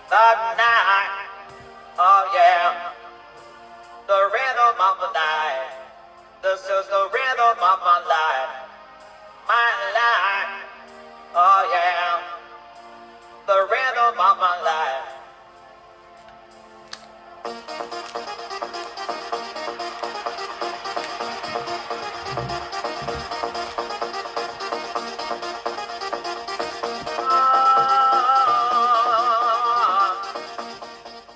The night, oh yeah, the rhythm of the night. This is the rhythm of my life, oh yeah, the rhythm of my life.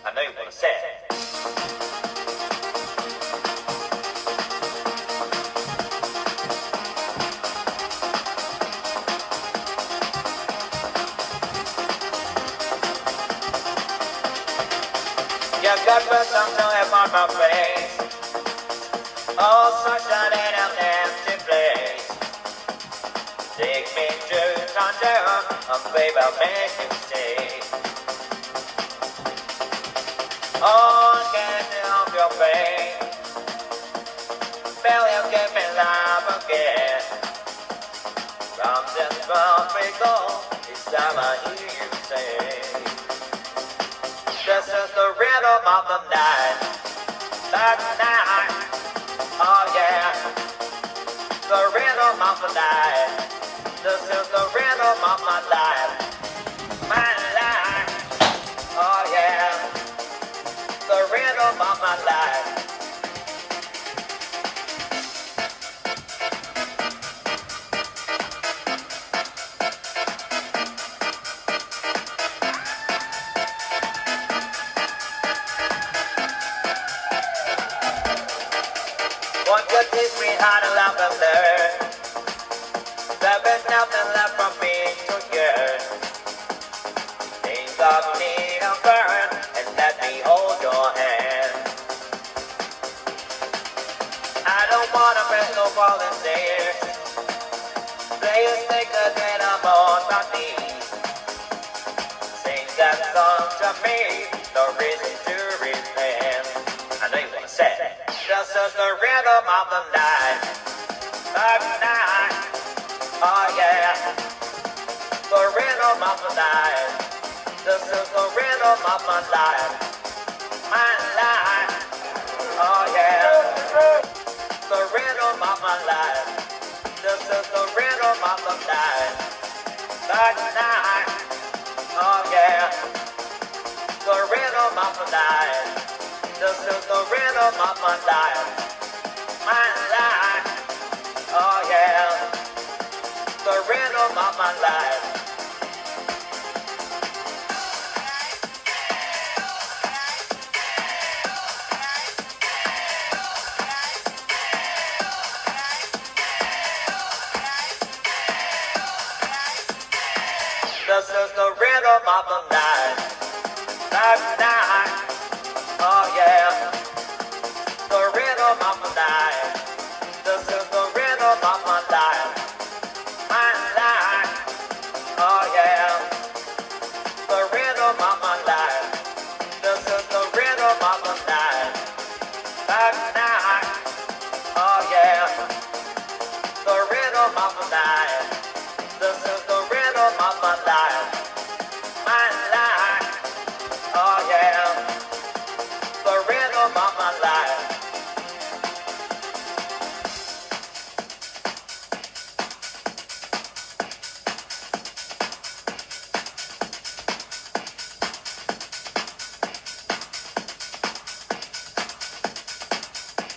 I know you want to say it. You got the sun to have on my face. Oh, sunshine in an empty place. Take me to thunder, and baby, I'll make you stay. Oh, I can't help your pain. Feel you give me life again. From this world we go, it's time I hear you say. This is the rhythm of the night, oh yeah, the rhythm of the night. This is the rhythm of my life, oh yeah, the rhythm of my life. Won't you teach me how to love and learn? There is nothing left for me to yearn. Think of me to burn and let me hold your hand. I don't wanna break no volunteers. Please take a bit of on my knees. Sing that song to me, no reason to repent. I know you wanna say it. This is the rhythm of the night, oh yeah, the rhythm of the night. This is the rhythm of my life, oh yeah, the rhythm of my life. This is the rhythm of the night, oh yeah, the rhythm of the night. This is the rhythm of my life, oh yeah, the rhythm of my life. This is the rhythm of the night, oh yeah, the rhythm of the night. This is the rhythm of my life, oh yeah, the rhythm of my life. This is the rhythm of the night, oh yeah, the rhythm of the night. This is the rhythm of my life, oh yeah, the rhythm of my life.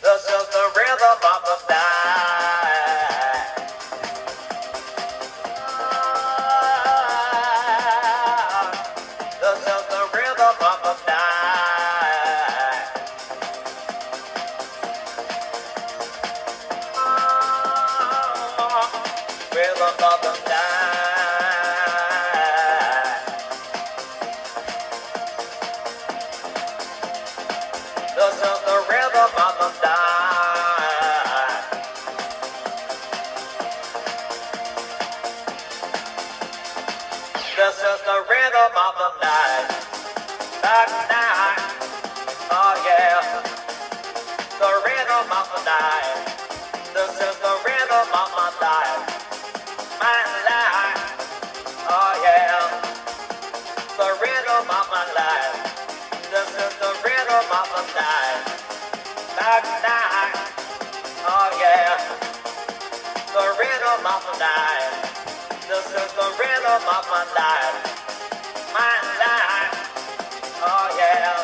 This is the rhythm of the night. This is the rhythm of the night. Rhythm of the night. This is the rhythm of the night. This is the rhythm of the night, oh yeah, the rhythm of the night. This is the rhythm of my life, oh yeah, the rhythm of night. Knock, knock. Oh yeah. The rhythm of the night. This is the rhythm of my life. My life. Oh yeah.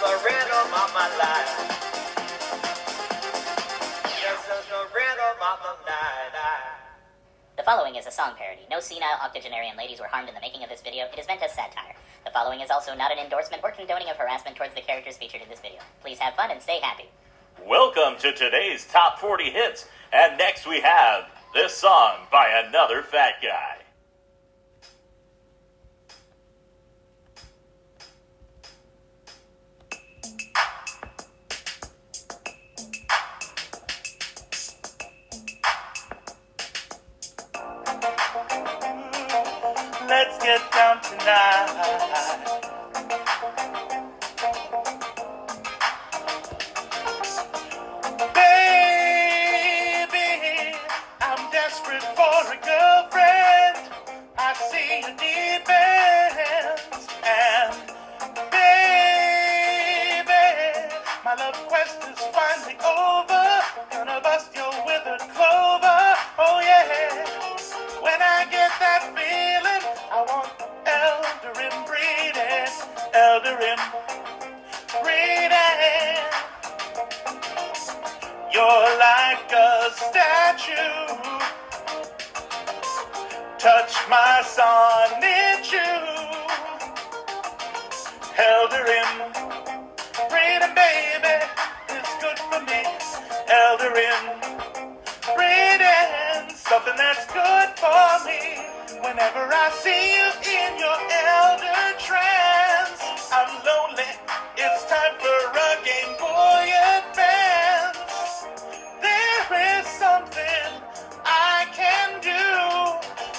The rhythm of my life. This is the rhythm of the night. The following is a song parody. No senile octogenarian ladies were harmed in the making of this video. It is meant as satire. The following is also not an endorsement or condoning of harassment towards the characters featured in this video. Please have fun and stay happy. Welcome to today's Top 40 Hits, and next we have this song by another fat guy. Let's get down tonight. Baby, I'm desperate for a girlfriend. I see you need bands. And baby, my love quest is finally over. Gonna bust your withered clover. Oh yeah. When I get that feeling, I want elder in breeding, elder in breeding. You're like a statue. Touch my sonnet, elder in breeding, baby, it's good for me. Elder in breeding, something that's good for me. Whenever I see you in your elder trance, I'm lonely, it's time for a Game Boy Advance. There is something I can do.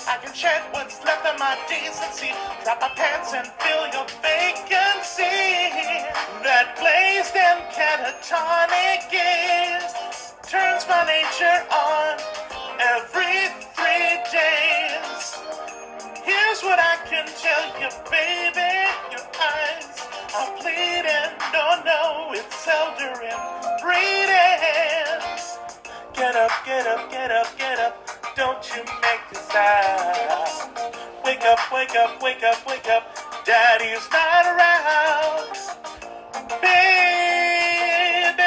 I can shed what's left of my decency, drop my pants and fill your vacancy. That glazed and catatonic gaze turns my nature on every 3 days. Here's what I can tell you, baby. Your eyes are pleading. No, it's elder in breeding. Get up, get up, get up, get up. Don't you make this sound. Wake up, wake up, wake up, wake up. Daddy's not around. Baby,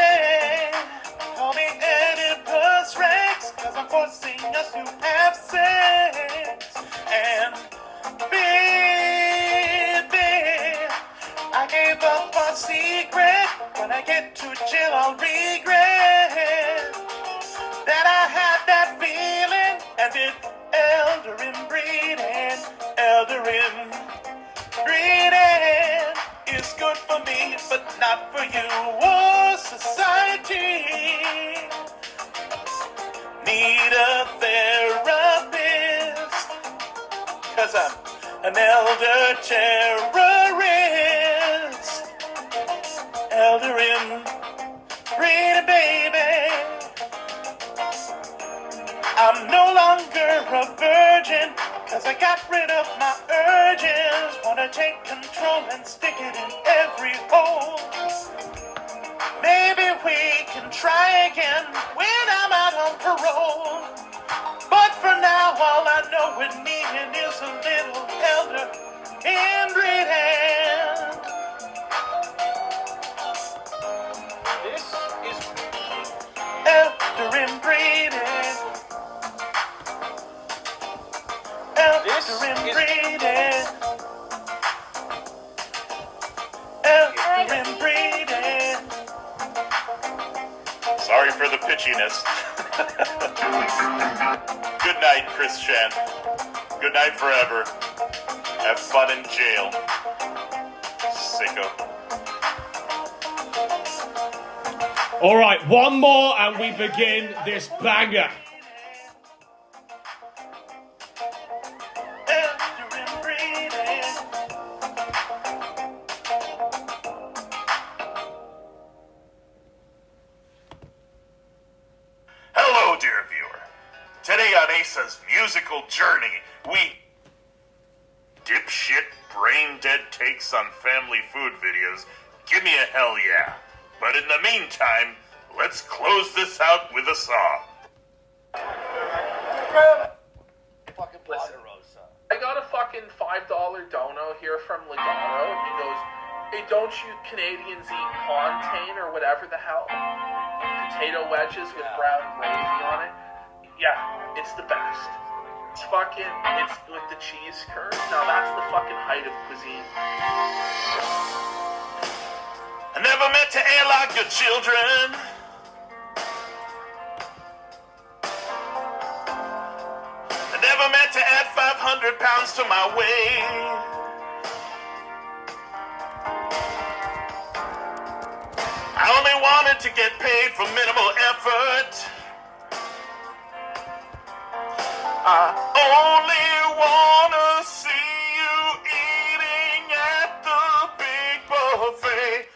call me Oedipus Rex, 'cause I'm forcing us to have sex. And baby, I gave up our secret. When I get to jail, I'll regret that I had that feeling. And it elder in breeding, elder in breeding is good for me, but not for you. Oh, society need a therapist, 'cause I'm an elder terrorist. Elder in breeding, baby. I'm no longer a virgin, 'cause I got rid of my urges. Wanna take control and stick it in every hole. Maybe we can try again when I'm out on parole. But for now, all I know we're needing is a little elder in breeding. This is Elder in breeding. Elder in breeding. Elder in breeding. Sorry for the pitchiness. Good night, Christian. Good night forever. Have fun in jail. Sicko. All right, one more and we begin this banger. Elder in breeding. Hello, dear viewer. Today on Asa's musical journey, we dipshit brain-dead takes on family food videos give me a hell yeah. But in the meantime, let's close this out with a song. Listen, I got a fucking $5 dono here from Legato, and he goes, "Hey, don't you Canadians eat plantain or whatever the hell? Potato wedges with brown gravy on it? Yeah, it's the best. It's with the cheese curd. Now that's the fucking height of cuisine." I never meant to airlock your children. I never meant to add 500 pounds to my weight. I only wanted to get paid for minimal effort. I only wanna see you eating at the big buffet.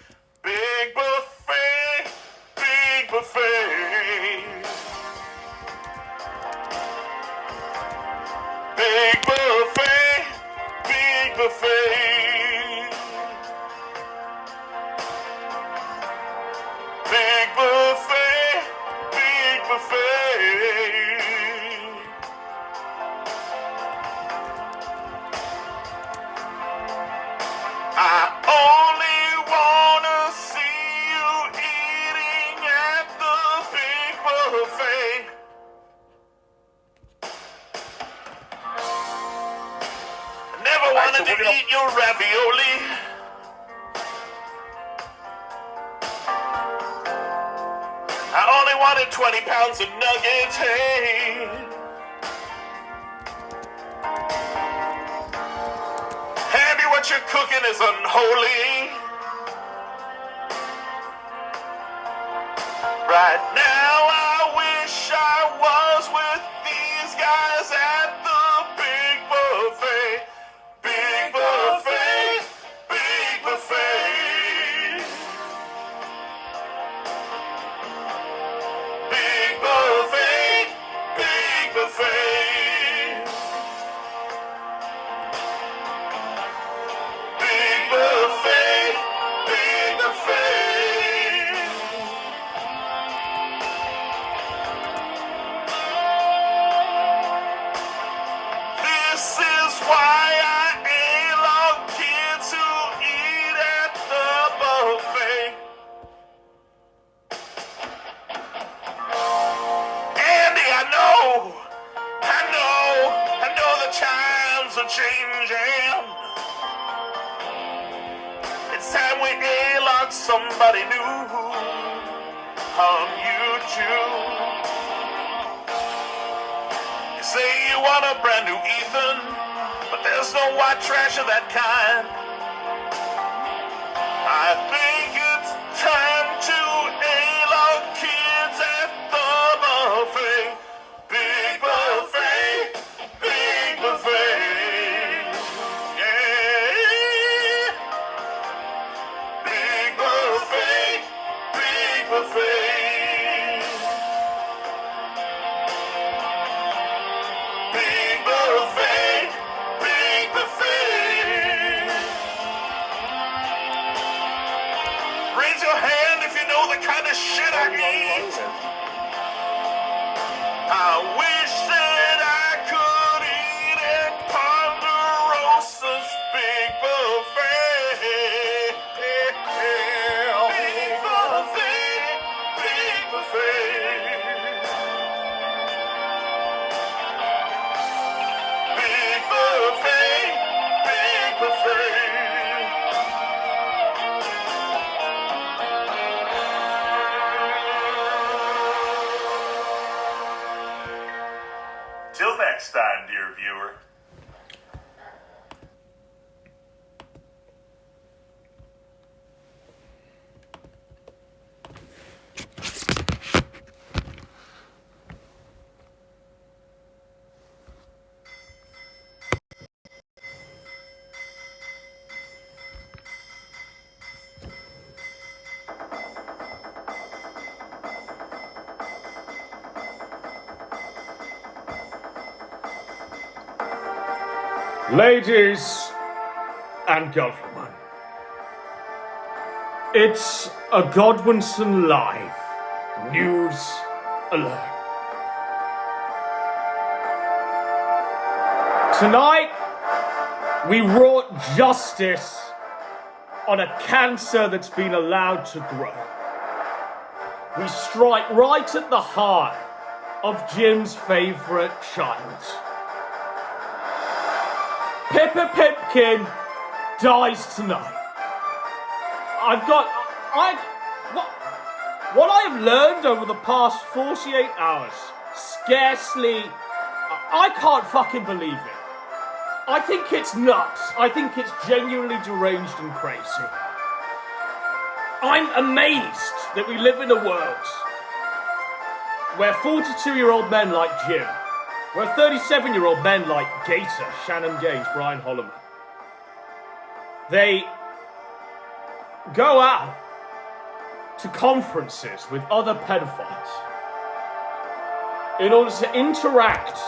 Big buffet, big buffet. Big buffet, big buffet. Big buffet, big buffet. I only wanna see you eating at the big buffet. I never wanted to eat your ravioli. I only wanted 20 pounds of nuggets, hey. Handy, what you're cooking is unholy. Right now I wish I was with these guys at the big buffet. Big buffet, big buffet. Big buffet, big buffet. Big buffet, big buffet. This is why I allow kids who eat at the buffet. Andy, I know the times are changing. It's time we A-log somebody new on YouTube. You say you want a brand new Ethan, but there's no white trash of that kind. I think it's time to A-log kids at the buffet. Big buffet, big buffet. Yeah. Big buffet, big buffet. Big buffet, big buffet. Raise your hand if you know the kind of shit I eat. I wish that I could eat at Ponderosa's big buffet. Big buffet, big buffet. Big buffet, big buffet. Till next time, dear viewer. Ladies and gentlemen, It's a Godwinson Live News Alert. Tonight, we wrought justice on a cancer that's been allowed to grow. We strike right at the heart of Jim's favourite child. Pippa Pipkin dies tonight. What I have learned over the past 48 hours, I can't fucking believe it. I think it's nuts. I think it's genuinely deranged and crazy. I'm amazed that we live in a world where 42-year-old men like Jim, where 37-year-old men like Gator, Shannon Gaines, Brian Holloman, they go out to conferences with other pedophiles in order to interact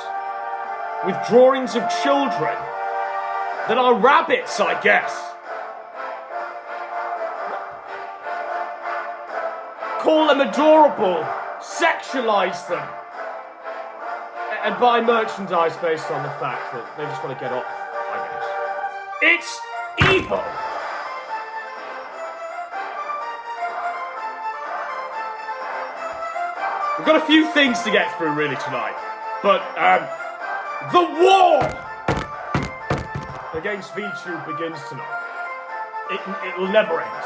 with drawings of children that are rabbits, I guess. Call them adorable, sexualize them, and buy merchandise based on the fact that they just want to get off, I guess. It's evil. We've got a few things to get through really tonight, but the war against VTube begins tonight. It will never end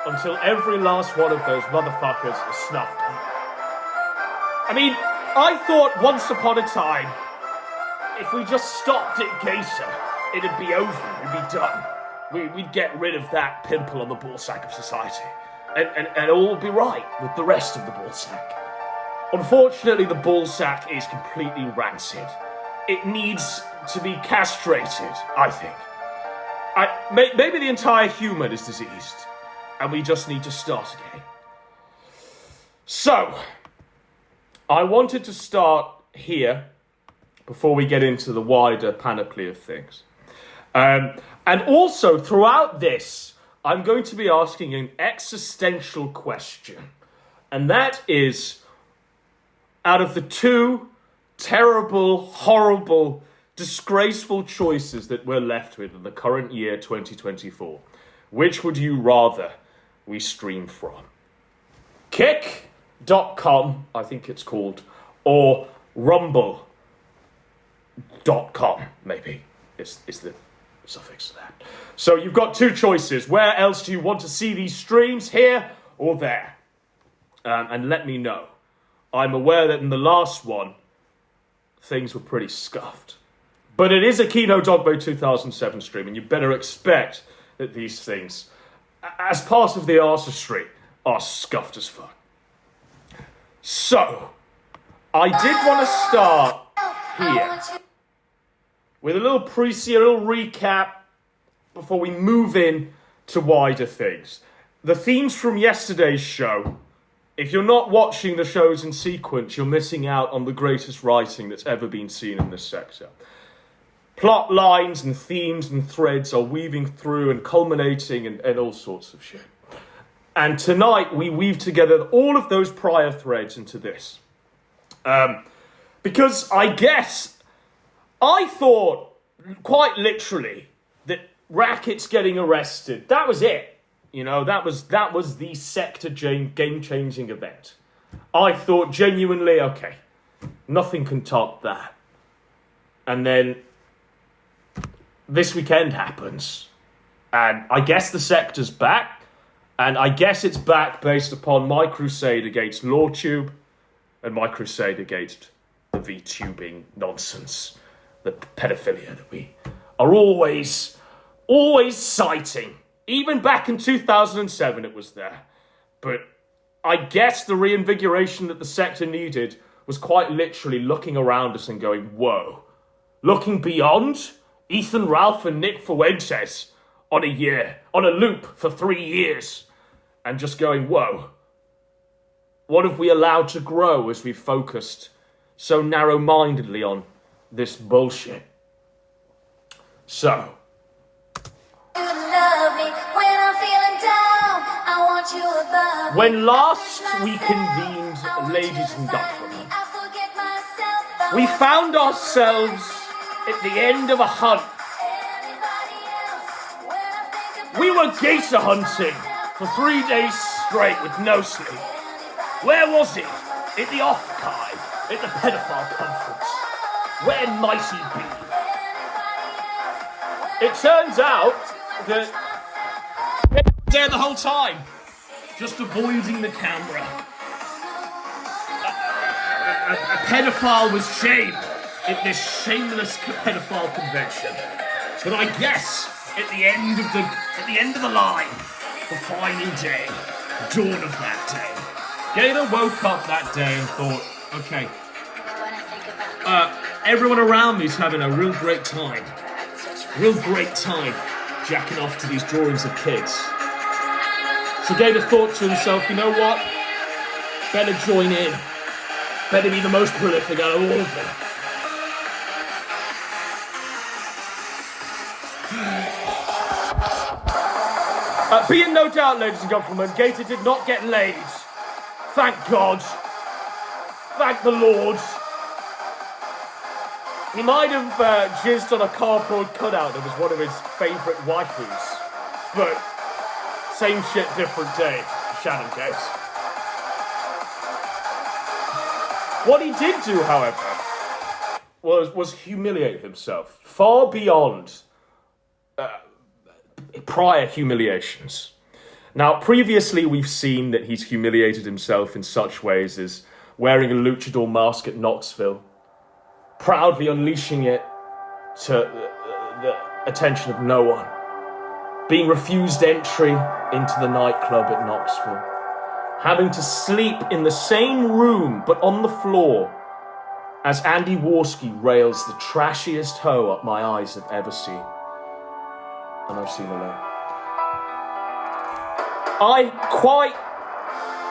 until every last one of those motherfuckers is snuffed out. I mean, I thought once upon a time, if we just stopped at Gator, it'd be over, it'd be done. We'd get rid of that pimple on the ballsack of society, and all would be right with the rest of the ballsack. Unfortunately, the ballsack is completely rancid. It needs to be castrated, I think. Maybe the entire human is diseased, and we just need to start again. So, I wanted to start here before we get into the wider panoply of things. And also, throughout this, I'm going to be asking an existential question. And that is, out of the two terrible, horrible, disgraceful choices that we're left with in the current year, 2024, which would you rather we stream from? Kick.com, I think it's called, or rumble.com, maybe, is the suffix to that. So you've got two choices. Where else do you want to see these streams, here or there? And let me know. I'm aware that in the last one, things were pretty scuffed. But it is a Kino Dogme 2007 stream, and you better expect that these things, as part of the artistry, are scuffed as fuck. So, I did want to start here with a little a little recap before we move in to wider things. The themes from yesterday's show. If you're not watching the shows in sequence, you're missing out on the greatest writing that's ever been seen in this sector. Plot lines and themes and threads are weaving through and culminating and all sorts of shit. And tonight, we weave together all of those prior threads into this. Because I thought, quite literally, that Racket's getting arrested, that was it. You know, that was the sector game-changing event. I thought genuinely, okay, nothing can top that. And then this weekend happens. And I guess the sector's back. And I guess it's back based upon my crusade against LawTube and my crusade against the VTubing nonsense, the pedophilia that we are always citing. Even back in 2007, it was there. But I guess the reinvigoration that the sector needed was quite literally looking around us and going, whoa. Looking beyond Ethan Ralph and Nick Fuentes on a loop for 3 years. And just going, whoa. What have we allowed to grow as we've focused so narrow-mindedly on this bullshit? So, love me when I'm feeling down. I want When last we convened, ladies and gentlemen, we found ourselves at the end of a hunt. We were gator hunting for 3 days straight with no sleep. Where was it? At the archive, at the pedophile conference. Where might he be? It turns out that they were there the whole time, just avoiding the camera. A pedophile was shamed at this shameless pedophile convention. But I guess at the end of the line, the final day, dawn of that day, Gator woke up that day and thought, okay, everyone around me is having a real great time. Real great time jacking off to these drawings of kids. So Gator thought to himself, you know what? Better join in. Better be the most prolific out of all of them. Be in no doubt, ladies and gentlemen, Gator did not get laid. Thank God. Thank the Lord. He might have jizzed on a cardboard cutout that was one of his favourite waifus. But same shit, different day. Shannon case. What he did do, however, was humiliate himself. Far beyond prior humiliations. Now, previously we've seen that he's humiliated himself in such ways as wearing a luchador mask at Knoxville, proudly unleashing it to the attention of no one, being refused entry into the nightclub at Knoxville, having to sleep in the same room but on the floor as Andy Warski rails the trashiest hoe up my eyes have ever seen. And I've seen a lot.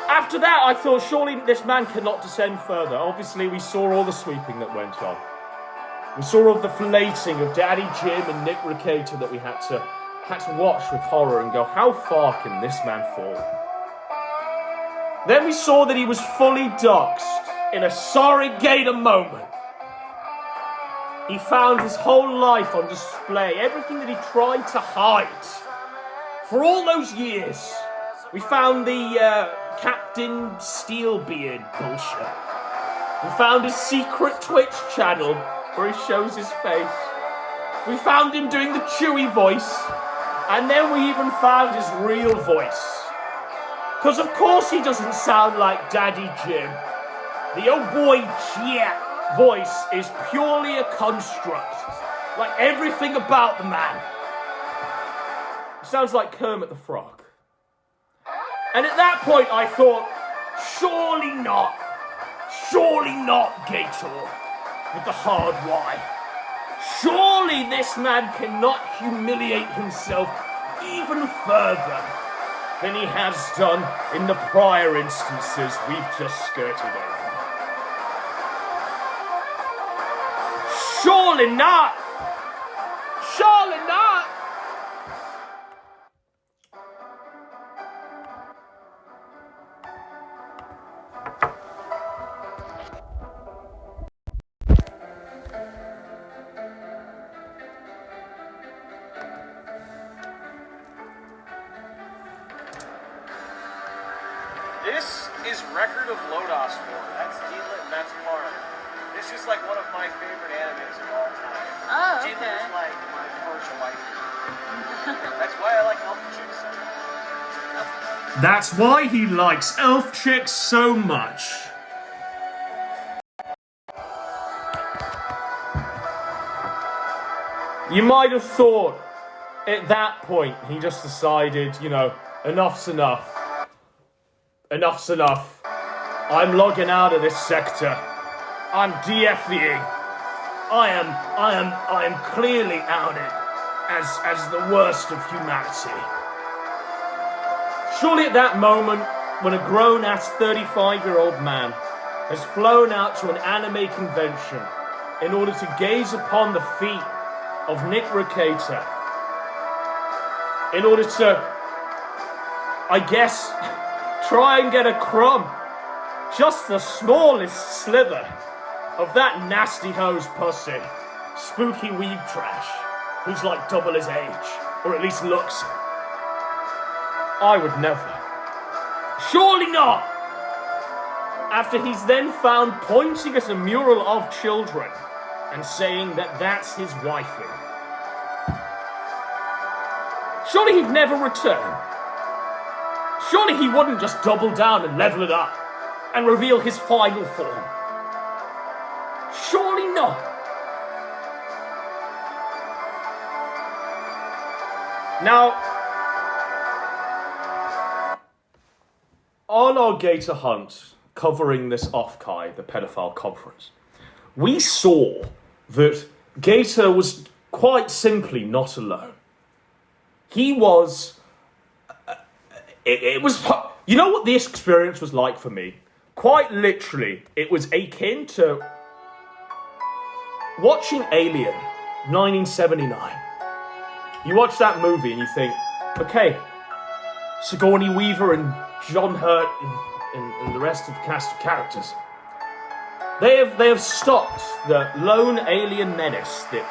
After that, I thought, surely this man cannot descend further. Obviously, we saw all the sweeping that went on. We saw all the filleting of Daddy Jim and Nick Ricator that we had to watch with horror and go, how far can this man fall? Then we saw that he was fully doxxed in a sorry Gator moment. He found his whole life on display, everything that he tried to hide. For all those years, we found the Captain Steelbeard bullshit. We found his secret Twitch channel where he shows his face. We found him doing the Chewy voice. And then we even found his real voice. Because of course he doesn't sound like Daddy Jim. The oh boy yeah voice is purely a construct. Like everything about the man. He sounds like Kermit the Frog. And at that point I thought, surely not Gator with the hard Y. Surely this man cannot humiliate himself even further than he has done in the prior instances we've just skirted over. Surely not! Surely not! This is Record of Lodos War. That's D-Lit and that's Parn. This is like one of my favorite animes of all time. Oh, D-Lit okay. is like my first wife. That's why I like Elf Chicks so much. That's why he likes elf chicks so much. You might have thought at that point he just decided, enough's enough. Enough's enough. I'm logging out of this sector. I'm DFing. I am clearly outed as the worst of humanity. Surely at that moment, when a grown-ass 35-year-old man has flown out to an anime convention in order to gaze upon the feet of Nick Ricator, in order to, I guess, try and get a crumb, just the smallest slither, of that nasty hoe's pussy, spooky weed trash, who's like double his age, or at least looks it. I would never. Surely not! After he's then found pointing at a mural of children and saying that that's his wifey. Surely he'd never return. Surely he wouldn't just double down and level it up and reveal his final form. Surely not. Now, on our Gator hunt, covering this off-Kai, the pedophile conference, we saw that Gator was quite simply not alone. He was... It was... You know what this experience was like for me? Quite literally, it was akin to watching Alien, 1979. You watch that movie and you think, okay, Sigourney Weaver and John Hurt and the rest of the cast of characters, they have stopped the lone alien menace that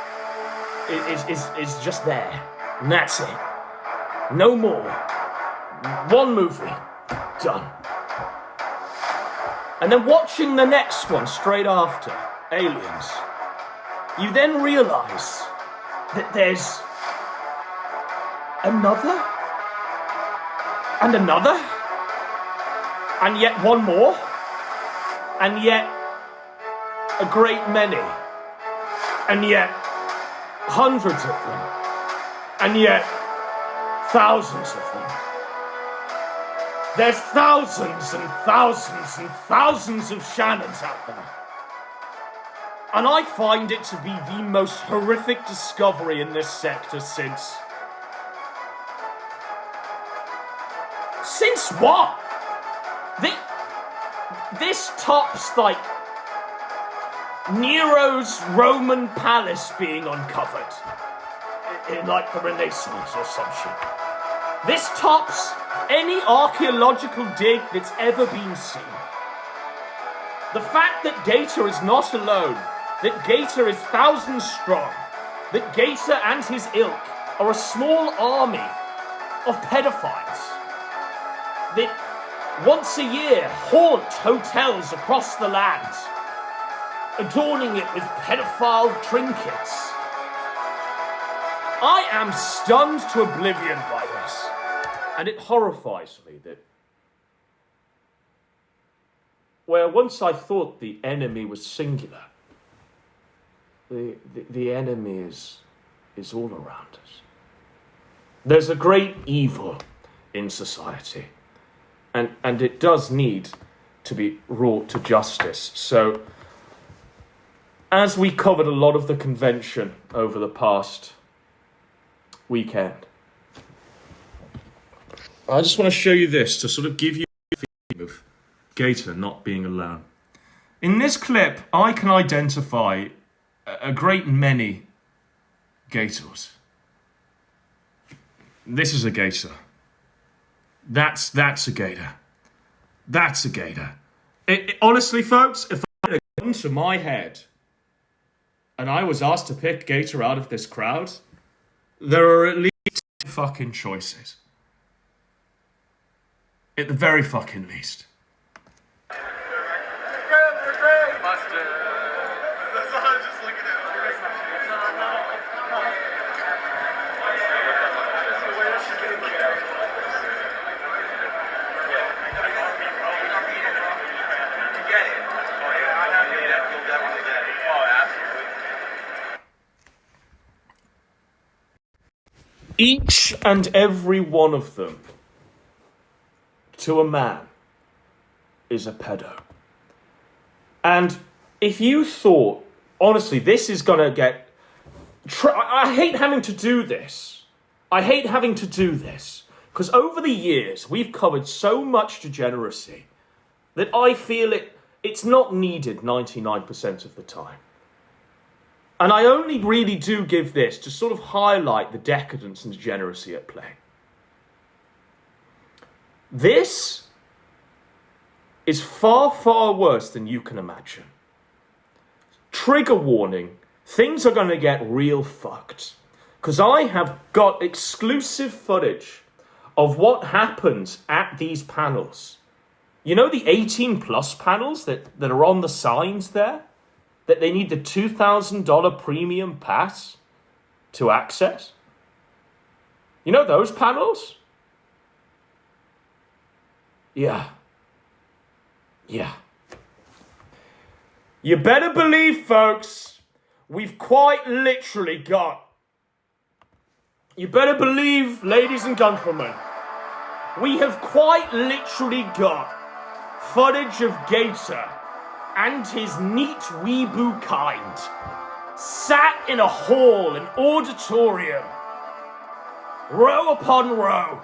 is just there, and that's it. No more. One movie, done. And then watching the next one straight after, Aliens, you then realise that there's another, and another, and yet one more, and yet a great many, and yet hundreds of them, and yet thousands of them. There's thousands and thousands and thousands of Shannons out there. And I find it to be the most horrific discovery in this sector since... Since what? This tops, like, Nero's Roman palace being uncovered. In, like, the Renaissance or some shit. This tops any archaeological dig that's ever been seen. The fact that Gator is not alone, that Gator is thousands strong, that Gator and his ilk are a small army of pedophiles, that once a year haunt hotels across the land, adorning it with pedophile trinkets. I am stunned to oblivion by this, and it horrifies me that where once I thought the enemy was singular, the enemy is all around us. There's a great evil in society, and it does need to be brought to justice. So, as we covered a lot of the convention over the past weekend, I just want to show you this to sort of give you a feeling of Gator not being alone. In this clip, I can identify a great many Gators. This is a Gator. That's a Gator. That's a Gator. Honestly, folks, if I had a gun to my head and I was asked to pick Gator out of this crowd, there are at least 10 fucking choices. At the very fucking least. Each and every one of them, to a man, is a pedo. And if you thought, honestly, this is going to get... I hate having to do this. Because over the years, we've covered so much degeneracy that I feel it's not needed 99% of the time. And I only really do give this to sort of highlight the decadence and degeneracy at play. This is far, far worse than you can imagine. Trigger warning, things are going to get real fucked. Because I have got exclusive footage of what happens at these panels. You know the 18 plus panels that are on the signs there? That they need the $2,000 premium pass to access? You know those panels? Yeah. You better believe, folks, we've quite literally got... You better believe, ladies and gentlemen, we have quite literally got footage of Gator and his neat weeboo kind sat in a hall, an auditorium, row upon row,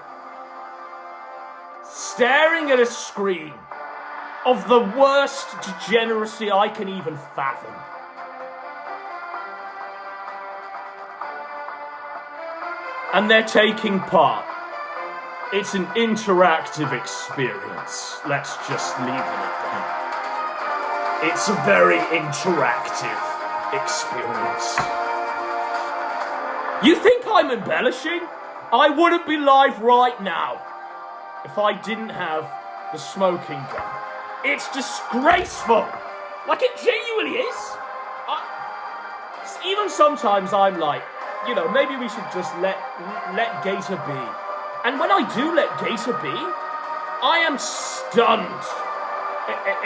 staring at a screen of the worst degeneracy I can even fathom. And they're taking part. It's an interactive experience. Let's just leave it at that. It's a very interactive experience. You think I'm embellishing? I wouldn't be live right now if I didn't have the smoking gun. It's disgraceful. Like, it genuinely is. Even sometimes I'm like, you know, maybe we should just let Gator be. And when I do let Gator be, I am stunned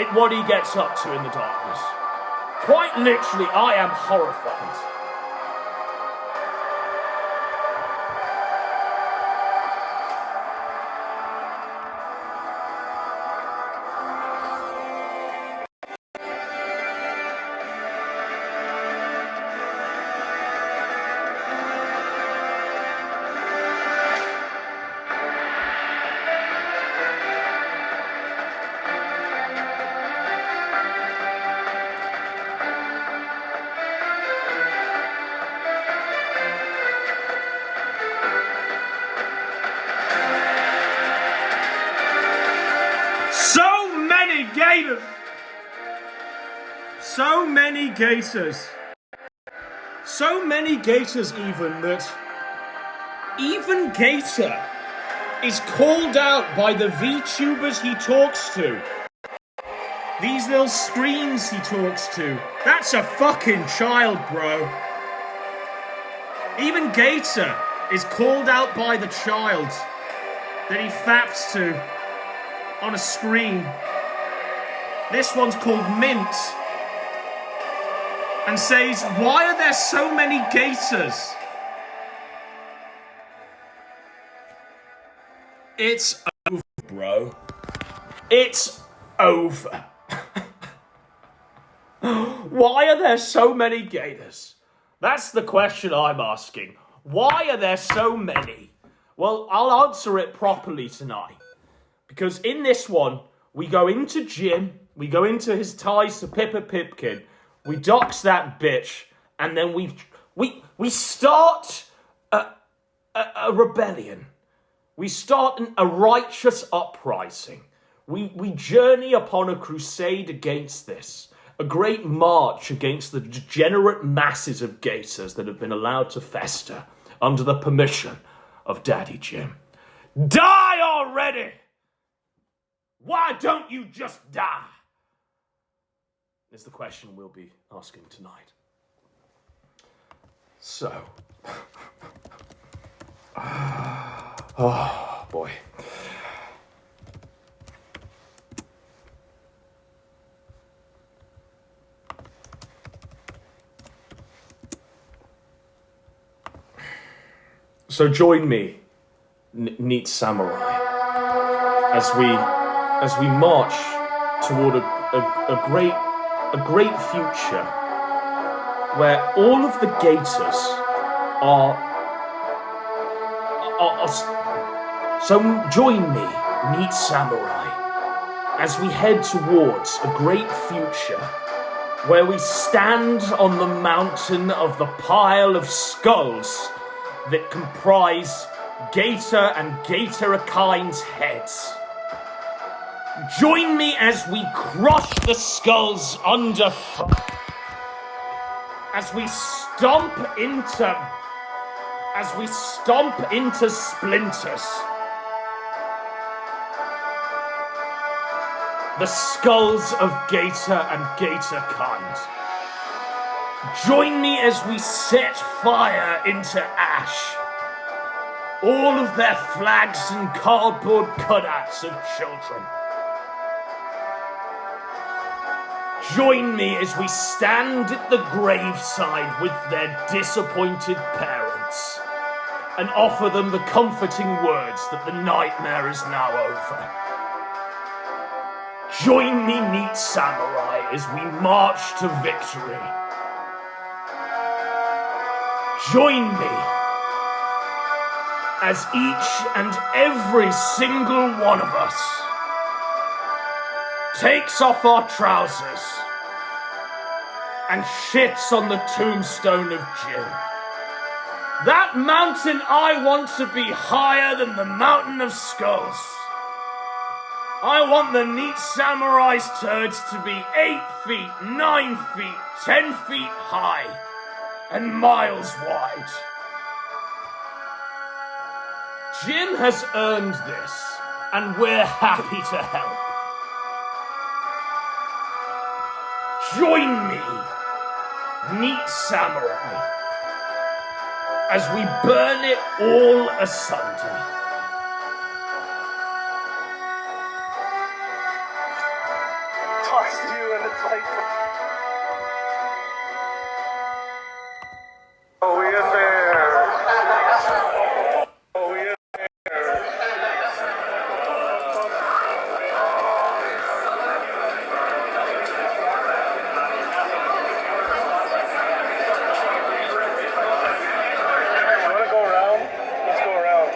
at what he gets up to in the darkness. Quite literally, I am horrified. So many gators even that even Gator is called out by the VTubers he talks to. These little screens he talks to. That's a fucking child, bro. Even Gator is called out by the child that he faps to on a screen. This one's called Mint. And says, why are there so many gators? It's over, bro. It's over. Why are there so many gators? That's the question I'm asking. Why are there so many? Well, I'll answer it properly tonight. Because in this one, we go into Jim, we go into his ties to Pippa Pipkin, we dox that bitch, and then we start a rebellion. We start a righteous uprising. We journey upon a crusade against this. A great march against the degenerate masses of gators that have been allowed to fester under the permission of Daddy Jim. Die already! Why don't you just die? Is the question we'll be asking tonight. So, oh boy. So join me, neat samurai, as we march toward a great future where all of the gators are so join me, neat samurai, as we head towards a great future where we stand on the mountain of the pile of skulls that comprise Gator and Gatorkind's heads. Join me as we crush the skulls underfoot. As we stomp into splinters. The skulls of Gator and Gator kind. Join me as we set fire into ash. All of their flags and cardboard cutouts of children. Join me as we stand at the graveside with their disappointed parents and offer them the comforting words that the nightmare is now over. Join me, neat samurai, as we march to victory. Join me as each and every single one of us takes off our trousers and shits on the tombstone of Jim. That mountain I want to be higher than the mountain of skulls. I want the neat samurai's turds to be 8 feet, 9 feet, 10 feet high, and miles wide. Jim has earned this, and we're happy to help. Join me, neat samurai, as we burn it all asunder. Talks to you and it's like, oh, we in there. Oh, we in there. You want to go around? Let's go around.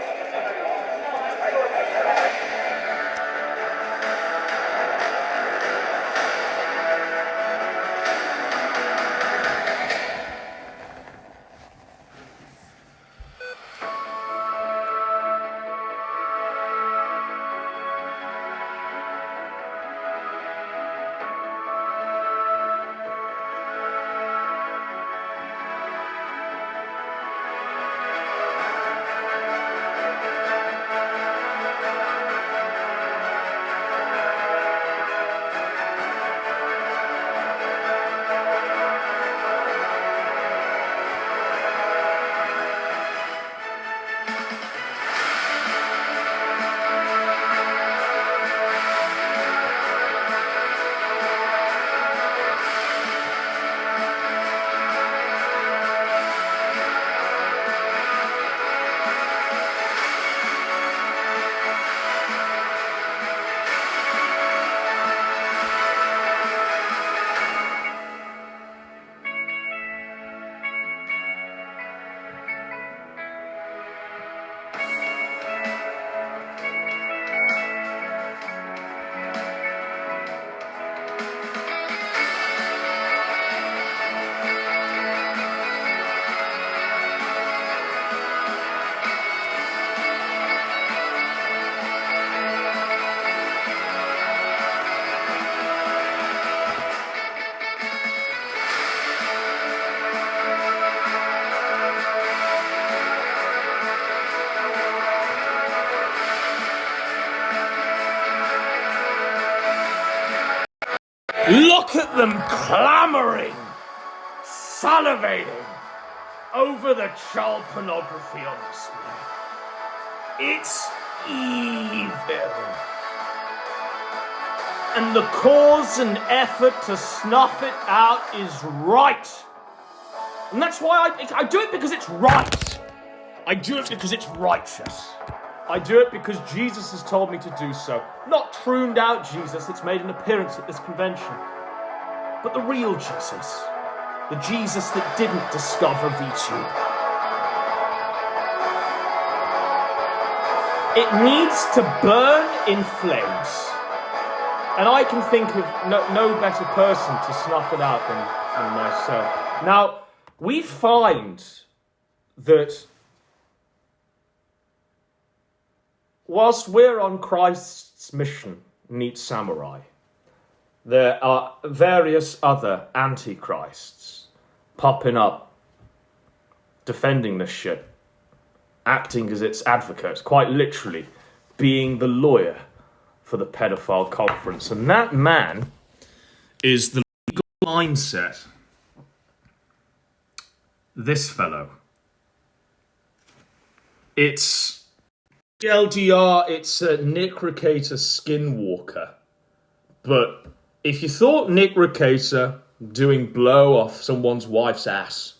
Look at them clamoring, salivating over the child pornography on display. It's evil. And the cause and effort to snuff it out is right. And that's why I do it, because it's right. I do it because it's righteous. I do it because Jesus has told me to do so. Not trooned out Jesus that's made an appearance at this convention, but the real Jesus. The Jesus that didn't discover VTube. It needs to burn in flames. And I can think of no better person to snuff it out than myself. Now, we find that whilst we're on Christ's mission neat samurai. There are various other antichrists popping up, defending this shit, acting as its advocates, quite literally being the lawyer for the pedophile conference. And that man is the legal mindset. This fellow. It's LDR, it's Nick Riccator Skinwalker. But if you thought Nick Riccator doing blow off someone's wife's ass,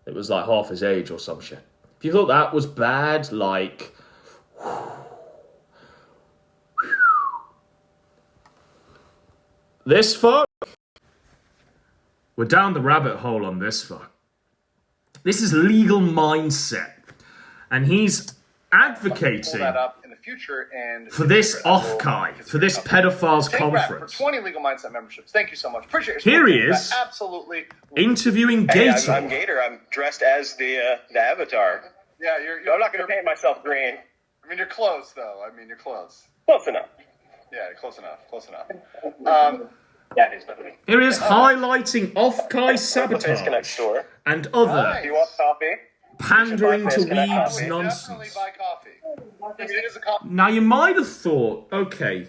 it was like half his age or some shit. If you thought that was bad, like... This fuck? We're down the rabbit hole on this fuck. This is legal mindset. And he's advocating pull that up in the future and for this off-kai, for this pedophiles Take conference. for 20 legal mindset memberships. Thank you so much. Appreciate it. Here he is. Absolutely. Interviewing Hey, Gator. I'm Gator. I'm dressed as the avatar. Yeah, I'm not going to paint myself green. I mean, you're close, though. I mean, you're close. Close enough. Yeah, close enough. Close enough. Yeah, it is definitely. Here he is highlighting off-kai The Face Connect sabotage store. and other Nice. You want coffee? pandering to Face Connect weebs coffee. Definitely nonsense. buy coffee. Yes, it is a coffee. Now you might have thought, okay,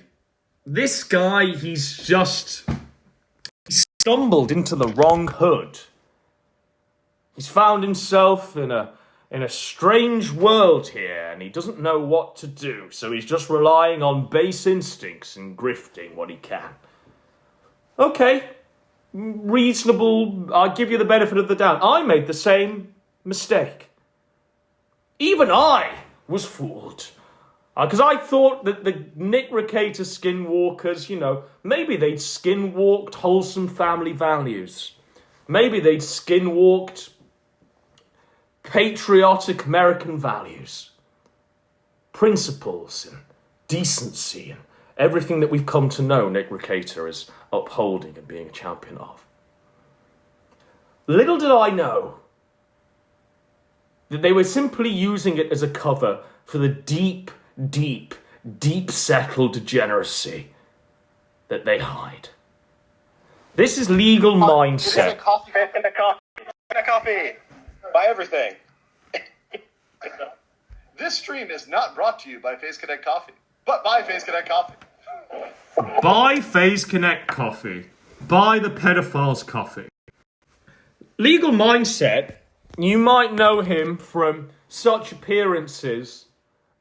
this guy, he stumbled into the wrong hood. He's found himself in a strange world here, and he doesn't know what to do, so he's just relying on base instincts and grifting what he can. Okay, reasonable, I'll give you the benefit of the doubt. I made the same mistake. Even I was fooled. Because I thought that the Nick Riccator skinwalkers, maybe they'd skinwalked wholesome family values. Maybe they'd skinwalked patriotic American values. Principles and decency and everything that we've come to know Nick Riccator is upholding and being a champion of. Little did I know that they were simply using it as a cover for the deep settled degeneracy that they hide. This is legal mindset. Coffee. Face Connect coffee. Coffee. Buy everything. This stream is not brought to you by Face Connect Coffee, but by Face Connect Coffee. Buy Phase Connect coffee. Buy the pedophiles coffee. Legal mindset, you might know him from such appearances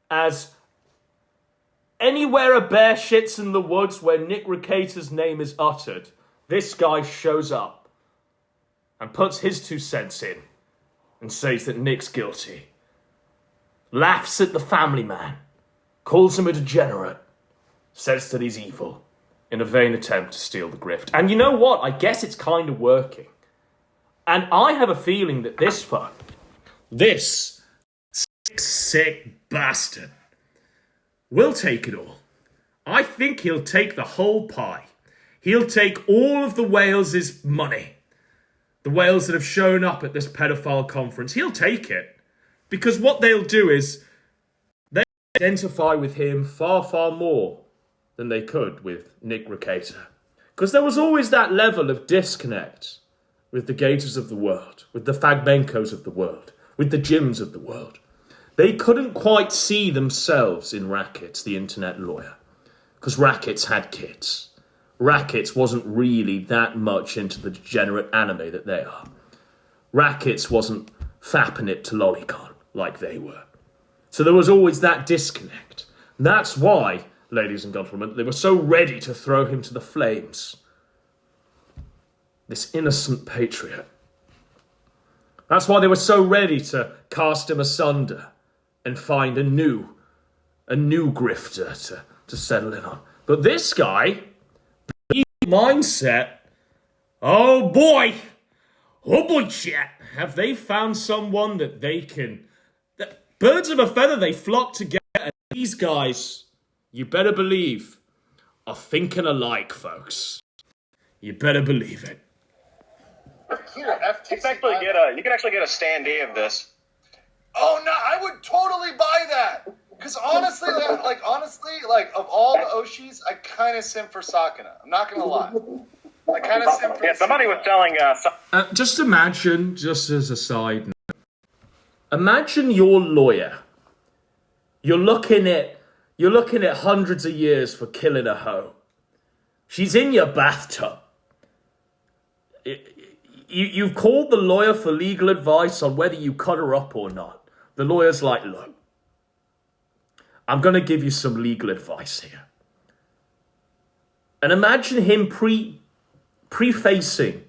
as anywhere a bear shits in the woods where Nick Riccator's name is uttered. This guy shows up and puts his 2 cents in and says that Nick's guilty. Laughs at the family man. Calls him a degenerate. Says that he's evil. In a vain attempt to steal the grift. And you know what? I guess it's kind of working. And I have a feeling that this sick bastard will take it all. I think he'll take the whole pie. He'll take all of the Wales' money. The Wales that have shown up at this pedophile conference. He'll take it. Because what they'll do is they identify with him far, far more than they could with Nick Riccator. Because there was always that level of disconnect with the Gators of the world, with the Fagbenkos of the world, with the Jims of the world. They couldn't quite see themselves in Rackets, the internet lawyer. Because Rackets had kids. Rackets wasn't really that much into the degenerate anime that they are. Rackets wasn't fapping it to lolicon like they were. So there was always that disconnect. That's why, ladies and gentlemen, they were so ready to throw him to the flames. This innocent patriot. That's why they were so ready to cast him asunder and find a new grifter to settle in on. But this guy, mindset, oh boy, chat, have they found someone that they can... Birds of a feather, they flock together, and these guys, you better believe, are thinking alike, folks. You better believe it. Here, You can actually get a standee of this. Oh no, I would totally buy that. Because honestly, like, of all the Oshis, I kind of simp for Sakuna. I'm not gonna lie. I kind of simp for somebody was selling just imagine, just as a side note, imagine your lawyer. You're looking at hundreds of years for killing a hoe. She's in your bathtub. You've called the lawyer for legal advice on whether you cut her up or not. The lawyer's like, look, I'm going to give you some legal advice here. And imagine him prefacing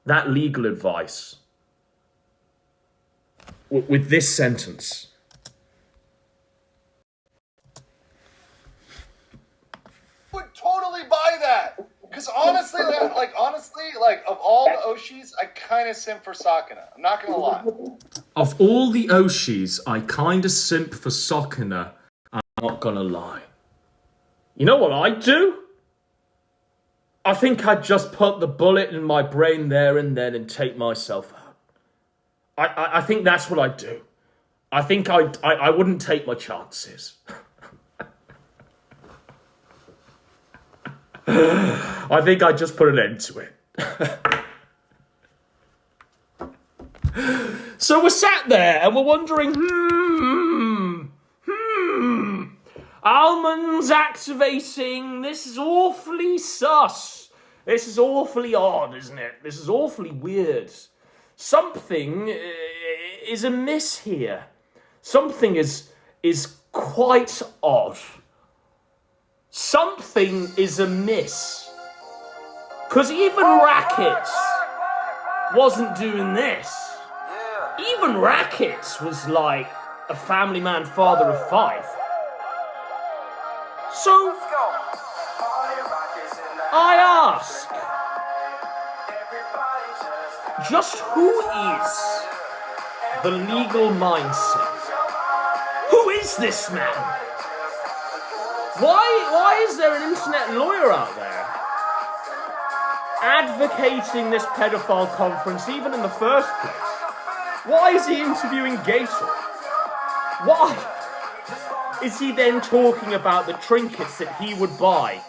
that legal advice with this sentence. Would totally buy that. Because honestly, of all the Oshis, I kind of simp for Sakuna. I'm not gonna lie. Of all the Oshis, I kind of simp for Sakuna. I'm not gonna lie. You know what I'd do? I think I'd just put the bullet in my brain there and then and take myself out. I think that's what I'd do. I think I wouldn't take my chances. I think I just put an end to it. So we're sat there and we're wondering, Almond's activating. This is awfully sus. This is awfully odd, isn't it? This is awfully weird. Something is amiss here. Something is quite odd. Something is amiss. Because even Rackets wasn't doing this. Even Rackets was like a family man, father of 5. So, I ask, just who is the legal mindset? Who is this man? Why is there an internet lawyer out there advocating this pedophile conference even in the first place? Why is he interviewing Gator? Why is he then talking about the trinkets that he would buy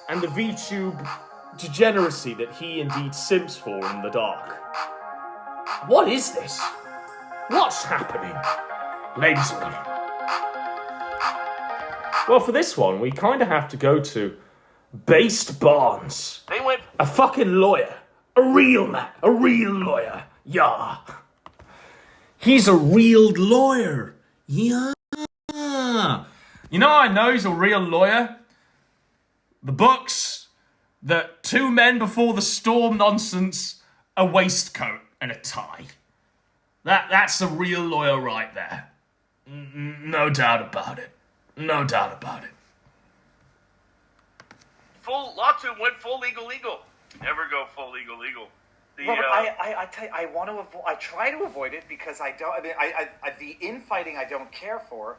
and the VTube degeneracy that he indeed simps for in the dark? What is this? What's happening, ladies and gentlemen? Well, for this one, we kind of have to go to Based Barnes. They went. A fucking lawyer. A real man. A real lawyer. Yeah. He's a real lawyer. Yeah. You know how I know he's a real lawyer? The books, the 2 men before the storm nonsense, a waistcoat and a tie. That's a real lawyer right there. No doubt about it. No doubt about it. Lots of them went full legal. Never go full legal. Robert, I tell you, I try to avoid it because I don't. The infighting I don't care for,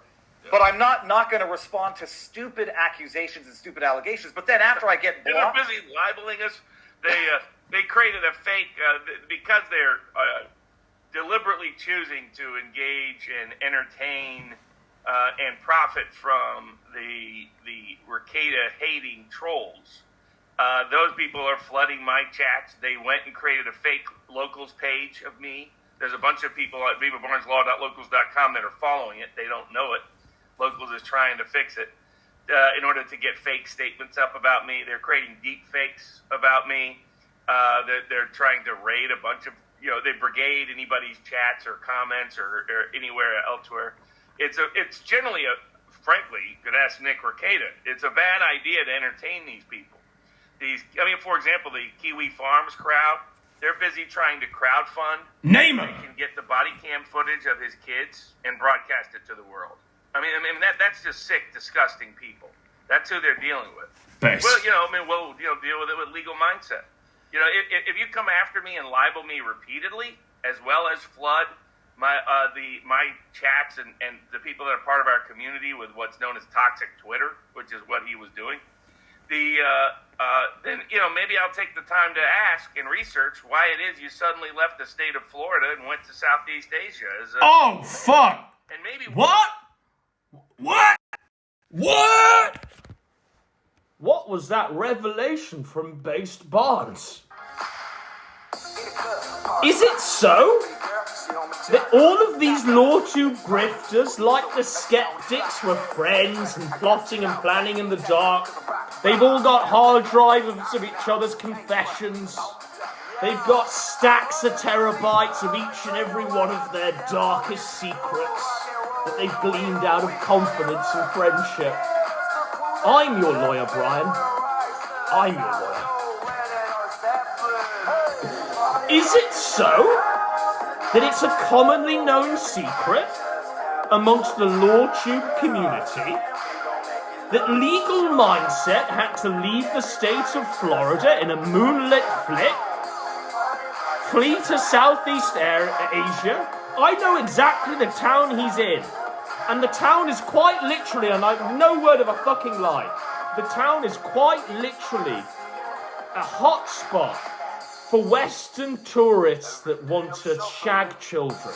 but I'm not going to respond to stupid accusations and stupid allegations. But then after I get blocked, they're busy libeling us. They created a fake because they're deliberately choosing to engage and entertain and profit from the Ricada hating trolls. Those people are flooding my chats. They went and created a fake locals page of me. There's a bunch of people at vivabarneslaw.locals.com that are following it. They don't know it. Locals is trying to fix it in order to get fake statements up about me. They're creating deep fakes about me. They're trying to raid a bunch of, they brigade anybody's chats or comments or anywhere elsewhere. It's generally frankly, you could ask Nick Ricada, it's a bad idea to entertain these people. For example, the Kiwi Farms crowd, they're busy trying to crowdfund. Name him! They can get the body cam footage of his kids and broadcast it to the world. That's just sick, disgusting people. That's who they're dealing with. Base. Well, we'll deal with it with legal mindset. If you come after me and libel me repeatedly, as well as flood my chats and the people that are part of our community with what's known as toxic Twitter, which is what he was doing, then maybe I'll take the time to ask and research why it is you suddenly left the state of Florida and went to Southeast Asia. Oh fuck! And maybe what? what was that revelation from Based Barnes? Is it so that all of these LawTube grifters, like the skeptics, were friends and plotting and planning in the dark? They've all got hard drives of each other's confessions. They've got stacks of terabytes of each and every one of their darkest secrets that they've gleaned out of confidence and friendship. I'm your lawyer, Brian. I'm your lawyer. Is it so that it's a commonly known secret amongst the LawTube community that Legal Mindset had to leave the state of Florida in a moonlit flee to Southeast Asia? I know exactly the town he's in. And the town is quite literally, and no word of a fucking lie, the town is quite literally a hot spot for Western tourists that want to shag children.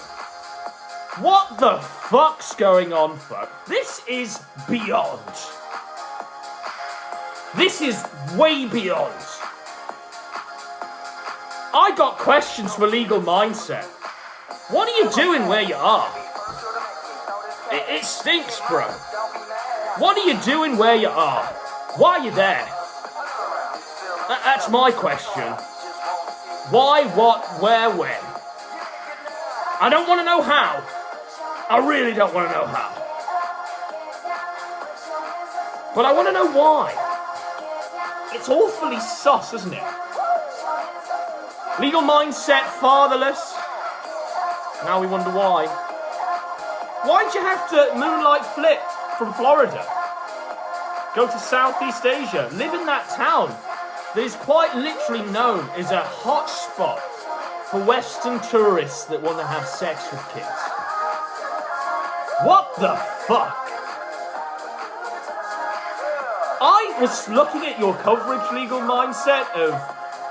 What the fuck's going on, fuck? This is beyond. This is way beyond. I got questions for Legal Mindset. What are you doing where you are? It stinks, bro. What are you doing where you are? Why are you there? That's my question. Why, what, where, when? I don't want to know how. I really don't want to know how. But I want to know why. It's awfully sus, isn't it? Legal Mindset, fatherless. Now we wonder why. Why'd you have to moonlight flip from Florida? Go to Southeast Asia, live in that town that is quite literally known as a hot spot for Western tourists that want to have sex with kids. What the fuck? I was looking at your coverage, Legal Mindset, of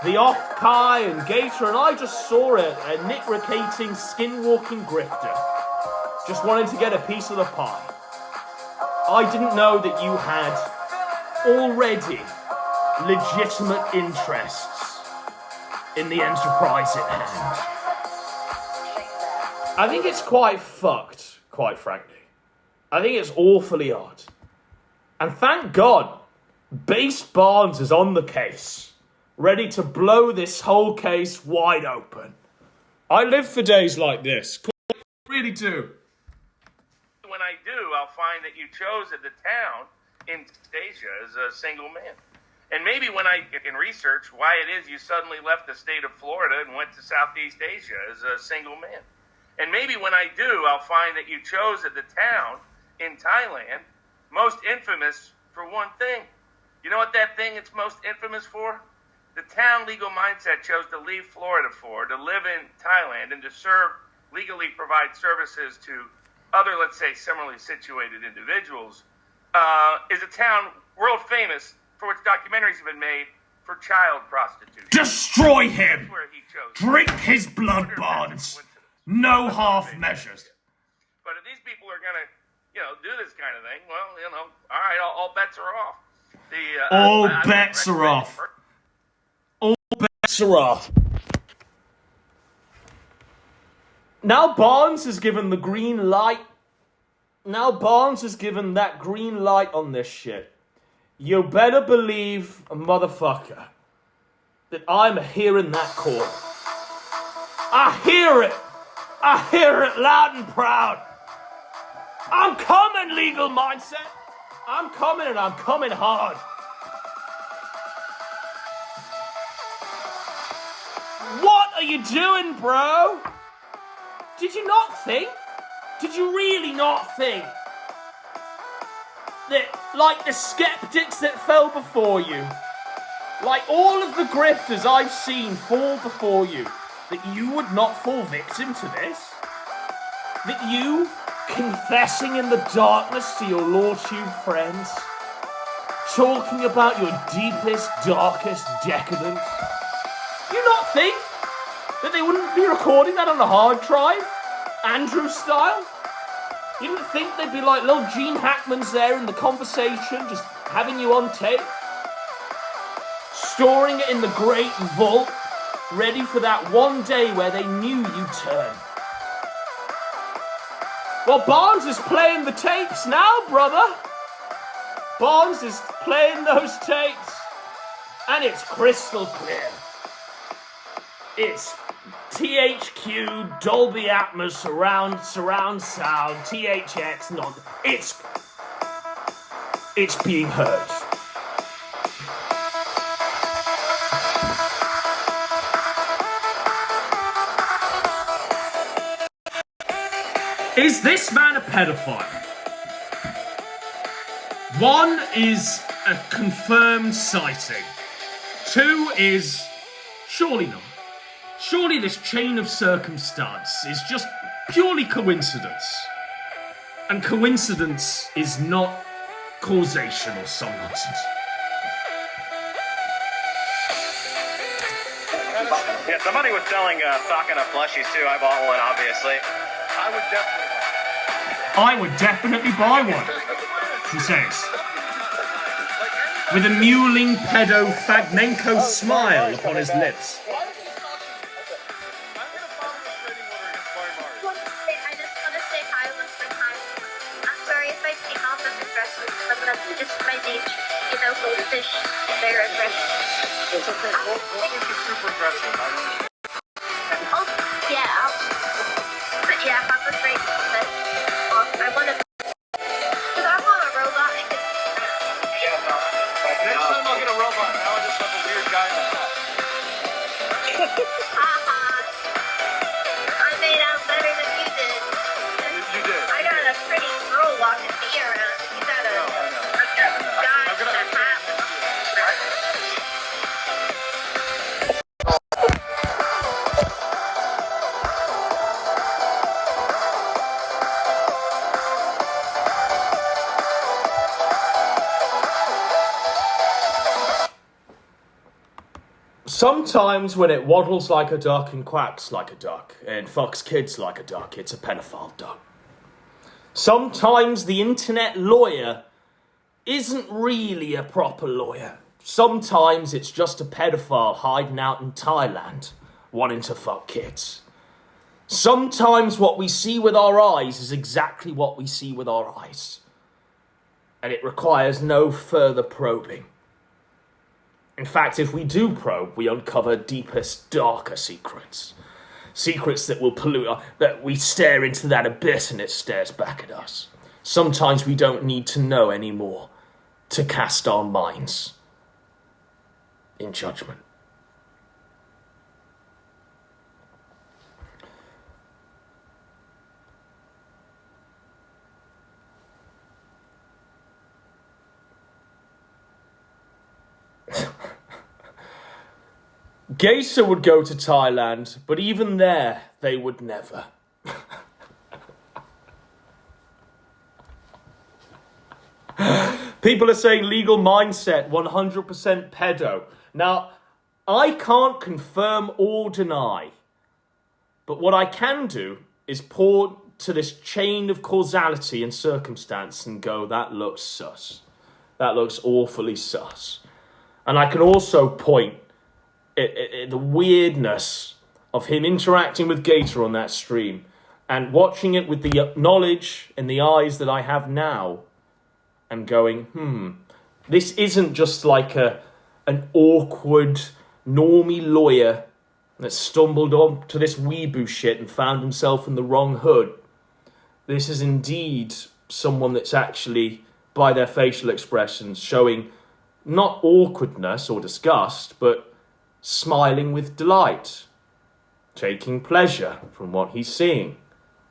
the Off-Kai and Gator, and I just saw a nick-racating, skin-walking grifter. Just wanted to get a piece of the pie. I didn't know that you had already legitimate interests in the enterprise at hand. I think it's quite fucked, quite frankly. I think it's awfully odd. And thank God, Base Barnes is on the case, ready to blow this whole case wide open. I live for days like this. I really do. When I do, I'll find that you chose the town in Asia as a single man. And maybe when I can research why it is you suddenly left the state of Florida and went to Southeast Asia as a single man. And maybe when I do, I'll find that you chose the town in Thailand most infamous for one thing. You know what that thing it's most infamous for? The town Legal Mindset chose to leave Florida for, to live in Thailand and to legally provide services to other, let's say, similarly situated individuals, is a town world famous for which documentaries have been made for child prostitution. Destroy him! That's where he chose. Drink his blood, Barnes. No half measures. But if these people are going to, do this kind of thing, well, all right, all bets are off. All bets are off. All bets are off. Now Barnes has given the green light. Now Barnes has given that green light on this shit. You better believe, motherfucker, that I'm hearing that call. I hear it. I hear it loud and proud. I'm coming, Legal Mindset. I'm coming, and I'm coming hard. What are you doing, bro? Did you not think? Did you really not think that, like the skeptics that fell before you, like all of the grifters I've seen fall before you, that you would not fall victim to this? That you, confessing in the darkness to your LawTube friends, talking about your deepest, darkest decadence, do you not think that they wouldn't be recording that on a hard drive, Andrew style? You didn't think they'd be like little Gene Hackman's there in the conversation, just having you on tape? storing it in the great vault, ready for that one day where they knew you'd turn. Well, Barnes is playing the tapes now, brother. Barnes is playing those tapes, and it's crystal clear. It's THQ, Dolby Atmos, surround sound, THX, it's being heard. Is this man a pedophile? One is a confirmed sighting. Two is surely not. Surely this chain of circumstance is just purely coincidence. And coincidence is not causation or some nonsense. Yeah, somebody was selling Sakana plushies too. I bought one, obviously. I would definitely buy one. I would definitely buy one, he says. With a mewling pedo-Fagnenko smile upon his lips. I just want to say hi one more time. I'm sorry if I came off as aggressive, but that's just my nature. You know, goldfish, they're aggressive. It's okay. What was your super aggressive? Oh, yeah. But yeah, if I was right, but I want to. Because I want a robot. Next time I'll get a robot. Now I just have a weird guy in the hat. Haha. I made out better than you did. You did. I got a pretty girl walking me around. You got a guy in a hat. Sometimes when it waddles like a duck and quacks like a duck and fucks kids like a duck, it's a pedophile duck. Sometimes the internet lawyer isn't really a proper lawyer. Sometimes it's just a pedophile hiding out in Thailand wanting to fuck kids. Sometimes what we see with our eyes is exactly what we see with our eyes. And it requires no further probing. In fact, if we do probe, we uncover deepest, darker secrets. Secrets that will pollute that we stare into that abyss and it stares back at us. Sometimes we don't need to know anymore to cast our minds in judgment. Geisha would go to Thailand, but even there, they would never. People are saying legal mindset, 100% pedo. Now, I can't confirm or deny, but what I can do is point to this chain of causality and circumstance and go, that looks sus. That looks awfully sus. And I can also point the weirdness of him interacting with Gator on that stream and watching it with the knowledge and the eyes that I have now and going, this isn't just like an awkward, normie lawyer that stumbled onto this weeboo shit and found himself in the wrong hood. This is indeed someone that's actually, by their facial expressions, showing not awkwardness or disgust, but smiling with delight, taking pleasure from what he's seeing.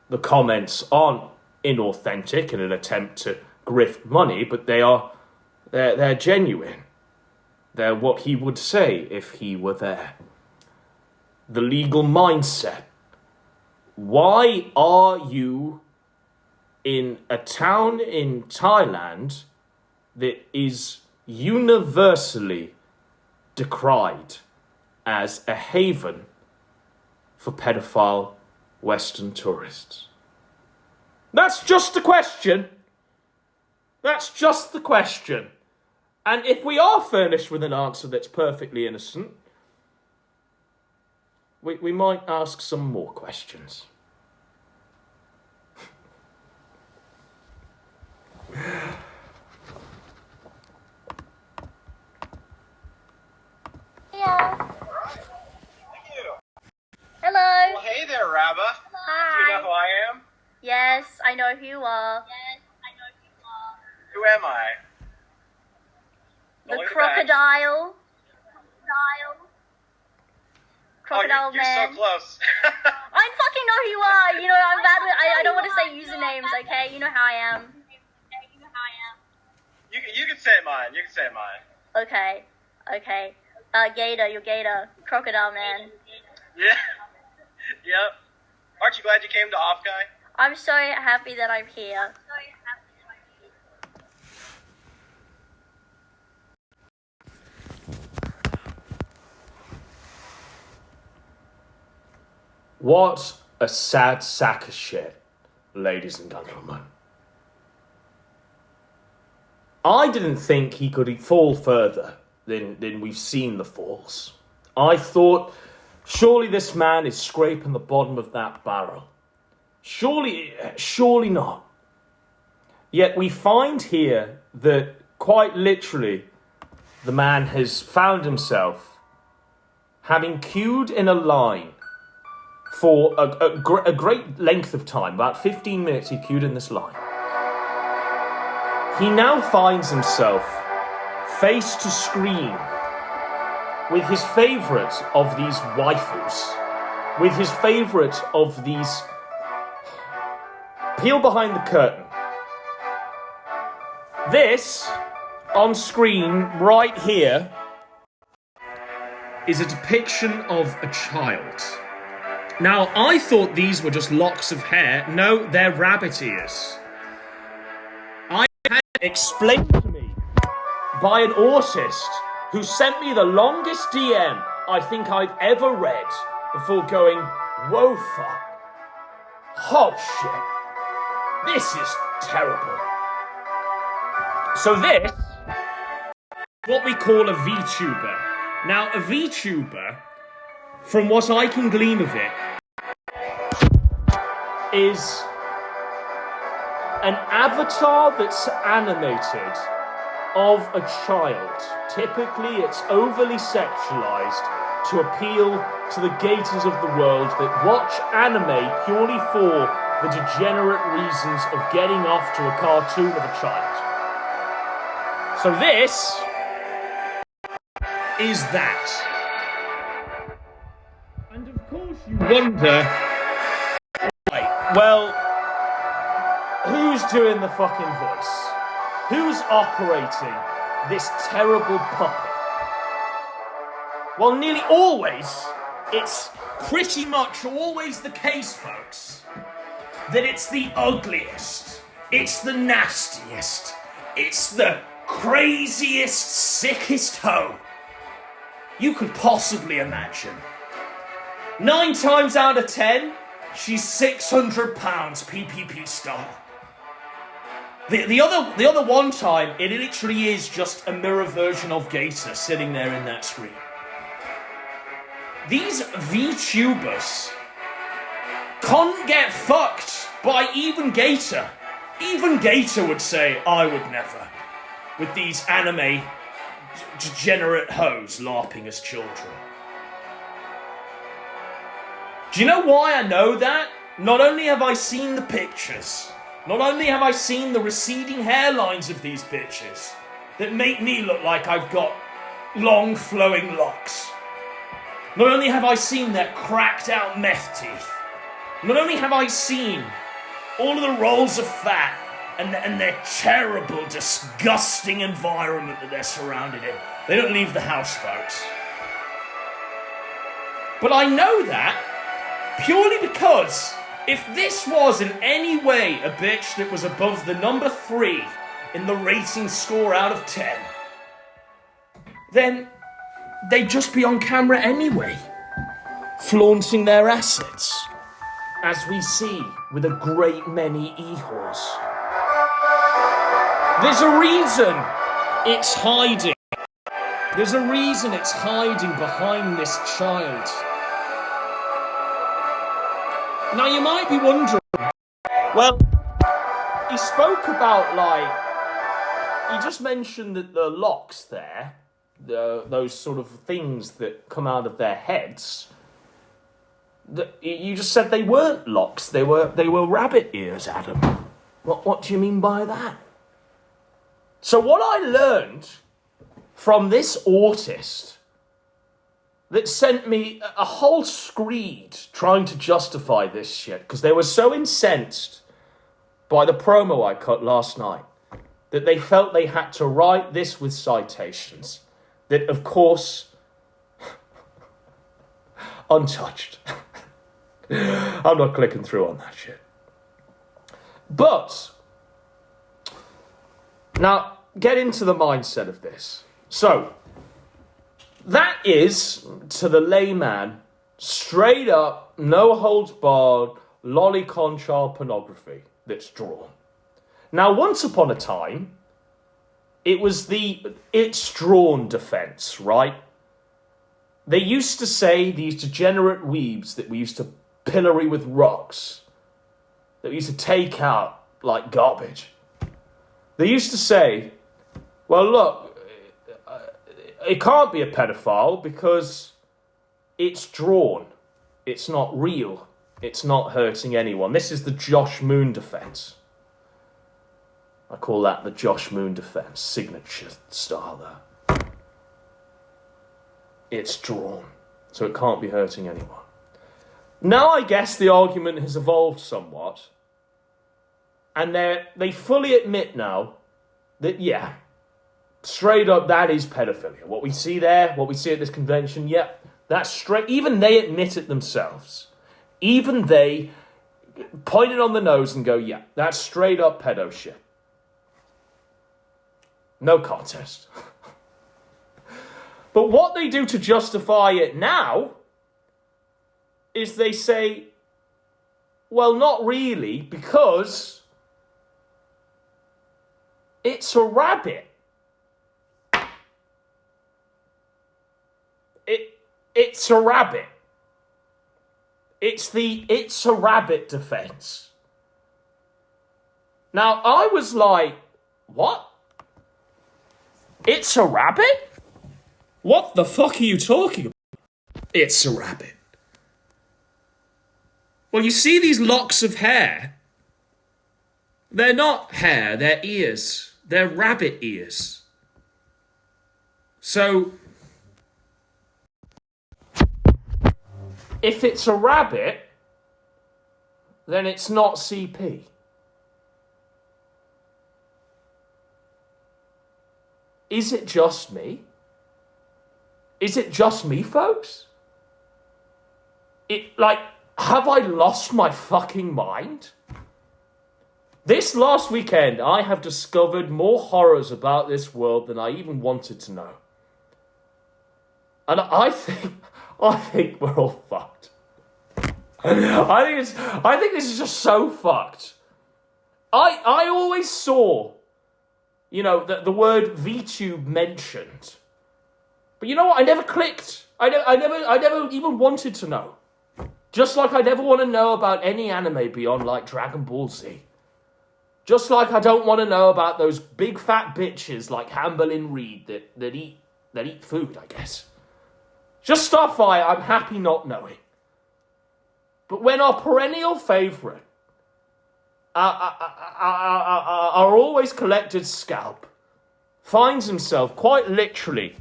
The comments aren't inauthentic in an attempt to grift money, but they're genuine. They're what he would say if he were there. The legal mindset. Why are you in a town in Thailand that is universally decried as a haven for pedophile Western tourists? That's just the question. That's just the question. And if we are furnished with an answer that's perfectly innocent, we might ask some more questions. Yeah. Thank you. Hello. Well, hey there, Rabba. Hi. Do you know who I am? Yes, I know who you are. Who am I? The Look at that. crocodile. Crocodile Oh, you're man. so close. I fucking know who you are. You know, I'm bad with. I don't want to say usernames. Okay, you know how I am. You can say mine. You can say mine. Okay. Gator, you're Gator. Crocodile man. Yeah. Yep. Aren't you glad you came to Off Guy? I'm so happy that I'm here. What a sad sack of shit, ladies and gentlemen. I didn't think he could fall further than we've seen the falls. I thought, surely this man is scraping the bottom of that barrel. Surely not. Yet we find here that, quite literally, the man has found himself having queued in a line for a great length of time, about 15 minutes he queued in this line. He now finds himself face to screen with his favourite of these waifus, with his favourite of these... Peel behind the curtain. This, on screen, right here, is a depiction of a child. Now, I thought these were just locks of hair. No, they're rabbit ears. I had it explained to me by an autist who sent me the longest DM I think I've ever read before going, whoa, fuck. Oh, shit. This is terrible. So this, what we call a VTuber. Now, a VTuber, from what I can glean of it, is an avatar that's animated of a child. Typically, it's overly sexualized to appeal to the gators of the world that watch anime purely for the degenerate reasons of getting off to a cartoon of a child. So this is that. And of course you wonder, right, well, who's doing the fucking voice? Who's operating this terrible puppet? Well, nearly always, it's pretty much always the case, folks, that it's the ugliest, it's the nastiest, it's the craziest, sickest hoe you could possibly imagine. 9 times out of 10, she's 600 pounds PPP style. The other one time, it literally is just a mirror version of Gator sitting there in that screen. These VTubers can't get fucked by even Gator. Even Gator would say, I would never. With these anime degenerate hoes LARPing as children. Do you know why I know that? Not only have I seen the pictures, not only have I seen the receding hairlines of these bitches that make me look like I've got long flowing locks. Not only have I seen their cracked out meth teeth, not only have I seen all of the rolls of fat and their terrible, disgusting environment that they're surrounded in. They don't leave the house, folks. But I know that purely because if this was in any way a bitch that was above the number 3 in the rating score out of 10, then they'd just be on camera anyway, flaunting their assets, as we see with a great many e-whores. There's a reason It's hiding. There's a reason it's hiding behind this child. Now you might be wondering, well, he spoke about, like, he just mentioned that the locks there, those sort of things that come out of their heads, you just said they weren't locks, they were rabbit ears, Adam. What do you mean by that? So what I learned from this autist that sent me a whole screed trying to justify this shit, because they were so incensed by the promo I cut last night that they felt they had to write this with citations that, of course, untouched. I'm not clicking through on that shit. But, now, get into the mindset of this. So, that is, to the layman, straight up, no holds barred, lolicon child pornography that's drawn. Now, once upon a time, it was the it's drawn defense, right? They used to say, these degenerate weebs that we used to pillory with rocks, that we used to take out like garbage. They used to say, well, look, it can't be a pedophile because it's drawn. It's not real. It's not hurting anyone. This is the Josh Moon defense. I call that the Josh Moon defense, signature style there. It's drawn, so it can't be hurting anyone. Now I guess the argument has evolved somewhat, and they fully admit now that, yeah, straight up, that is pedophilia. What we see there, what we see at this convention, yeah, that's straight. Even they admit it themselves. Even they point it on the nose and go, yeah, that's straight up pedo shit. No contest. But what they do to justify it now is they say, well, not really, because it's a rabbit. It's a rabbit. It's a rabbit defense. Now, I was like, what? It's a rabbit? What the fuck are you talking about? It's a rabbit. Well, you see these locks of hair? They're not hair, they're ears. They're rabbit ears. So, if it's a rabbit, then it's not CP. Is it just me? Is it just me, folks? Have I lost my fucking mind? This last weekend, I have discovered more horrors about this world than I even wanted to know. And I think we're all fucked. I think this is just so fucked. I always saw, the word VTube mentioned. But you know what? I never clicked. I never even wanted to know. Just like I never want to know about any anime beyond like Dragon Ball Z. Just like I don't want to know about those big fat bitches like Hamberlin Reed that eat food, I guess. Just stuff I'm happy not knowing. But when our perennial favourite, our always collected scalp, finds himself quite literally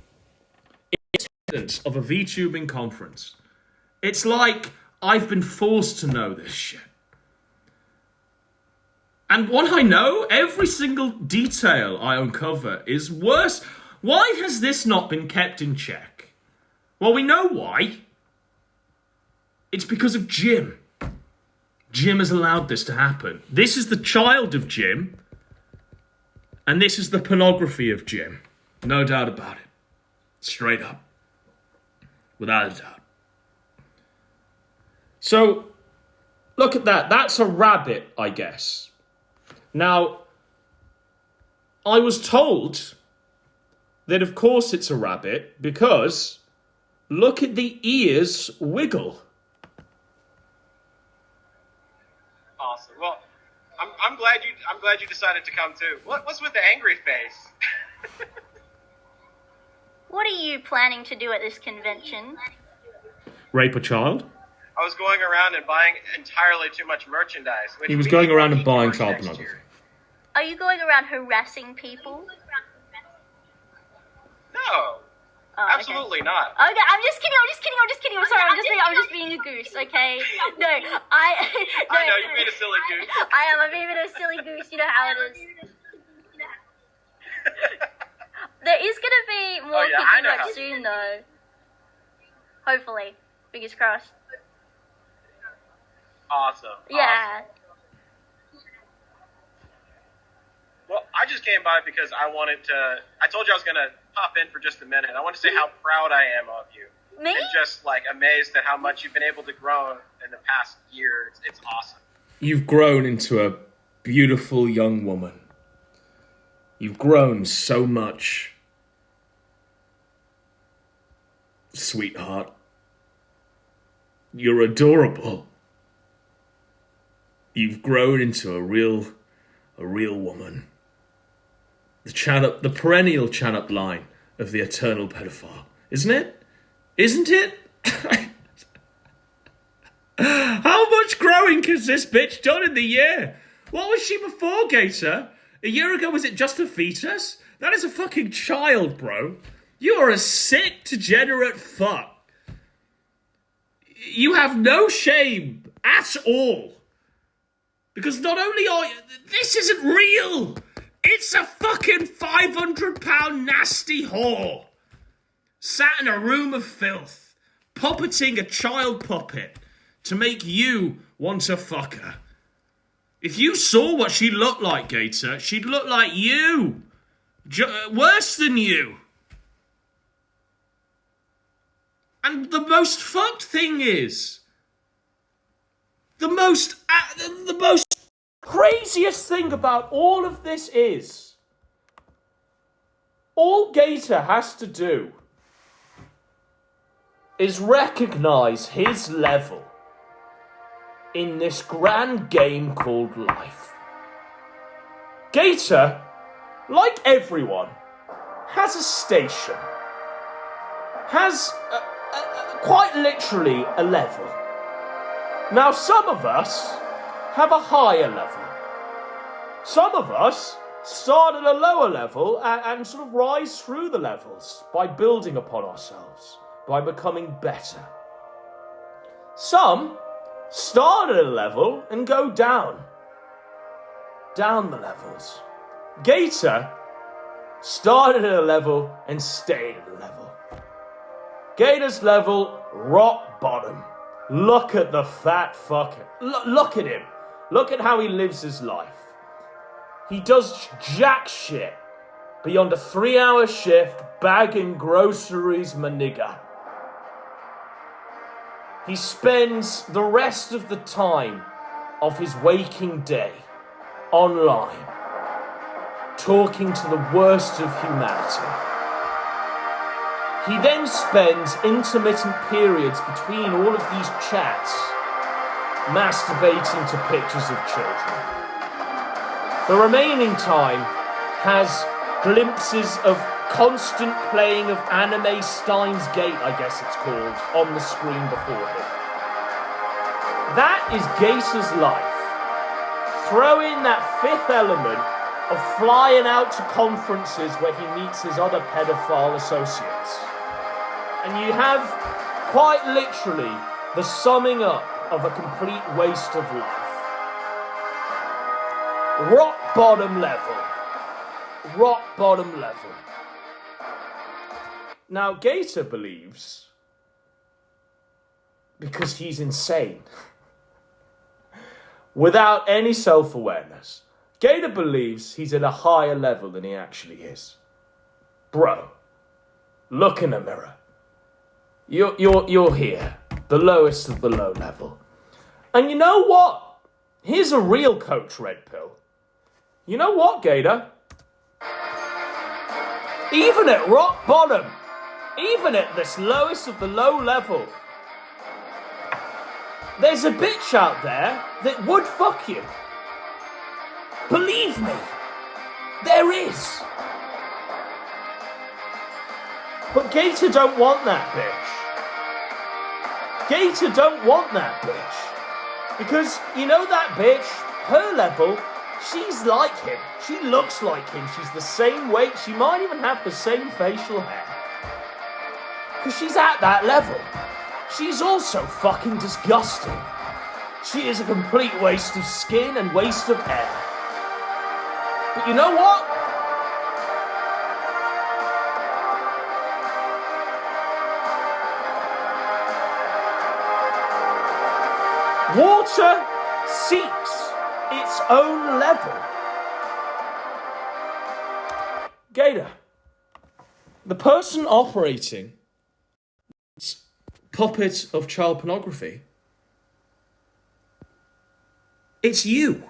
in attendance of a VTubing conference, it's like I've been forced to know this shit. And what I know, every single detail I uncover is worse. Why has this not been kept in check? Well, we know why. It's because of Jim. Jim has allowed this to happen. This is the child of Jim. And this is the pornography of Jim. No doubt about it. Straight up. Without a doubt. So, look at that. That's a rabbit, I guess. Now, I was told then of course it's a rabbit, because look at the ears wiggle. Awesome. Well, I'm glad you decided to come too. What's with the angry face? What are you planning to do at this convention? Rape a child? I was going around and buying entirely too much merchandise. He was going around and buying child pornography. Are you going around harassing people? No. Oh, Absolutely not. Okay, I'm just kidding. I'm sorry, I'm just being a goose, okay? No, I know, you're being a silly goose. I'm being a silly goose, you know how it is. There is gonna be more picking up soon, though. Hopefully. Fingers crossed. Awesome. Yeah. Awesome. Well, I just came by because I told you I was going to pop in for just a minute. I want to say how proud I am of you. Me? And just, amazed at how much you've been able to grow in the past year. It's awesome. You've grown into a beautiful young woman. You've grown so much. Sweetheart. You're adorable. You've grown into a real woman. The perennial chan-up line of the eternal pedophile. Isn't it? Isn't it? How much growing has this bitch done in the year? What was she before, Gator? A year ago, was it just a fetus? That is a fucking child, bro. You are a sick, degenerate fuck. You have no shame at all. Because not only are you... This isn't real! It's a fucking 500-pound nasty whore. Sat in a room of filth, puppeting a child puppet to make you want to fuck her. If you saw what she looked like, Gator, she'd look like you. Worse than you. And the most fucked thing is... The most craziest thing about all of this is... All Gator has to do is recognise his level in this grand game called life. Gator, like everyone, has a station. Has quite literally a level. Now, some of us have a higher level. Some of us start at a lower level and sort of rise through the levels by building upon ourselves, by becoming better. Some start at a level and go down the levels. Gator started at a level and stayed at a level. Gator's level, rock bottom. Look at the fat fucker. Look at him. Look at how he lives his life. He does jack shit beyond a 3-hour shift bagging groceries, my nigga. He spends the rest of the time of his waking day online, talking to the worst of humanity. He then spends intermittent periods between all of these chats masturbating to pictures of children. The remaining time has glimpses of constant playing of anime Steins Gate, I guess it's called, on the screen before him. That is Gator's life. Throw in that fifth element of flying out to conferences where he meets his other pedophile associates. And you have, quite literally, the summing up of a complete waste of life. Rock bottom level. Rock bottom level. Now, Gator believes, because he's insane, without any self-awareness, Gator believes he's at a higher level than he actually is. Bro, look in the mirror. You're here, the lowest of the low level. And you know what? Here's a real Coach Red Pill. You know what, Gator? Even at rock bottom, even at this lowest of the low level, there's a bitch out there that would fuck you. Believe me, there is. But Gator don't want that bitch. Gator don't want that bitch. Because, you know that bitch, her level, she's like him. She looks like him. She's the same weight. She might even have the same facial hair. Because she's at that level. She's also fucking disgusting. She is a complete waste of skin and waste of hair. But you know what? Water seeks its own level. Gator, the person operating this puppet of child pornography, it's you.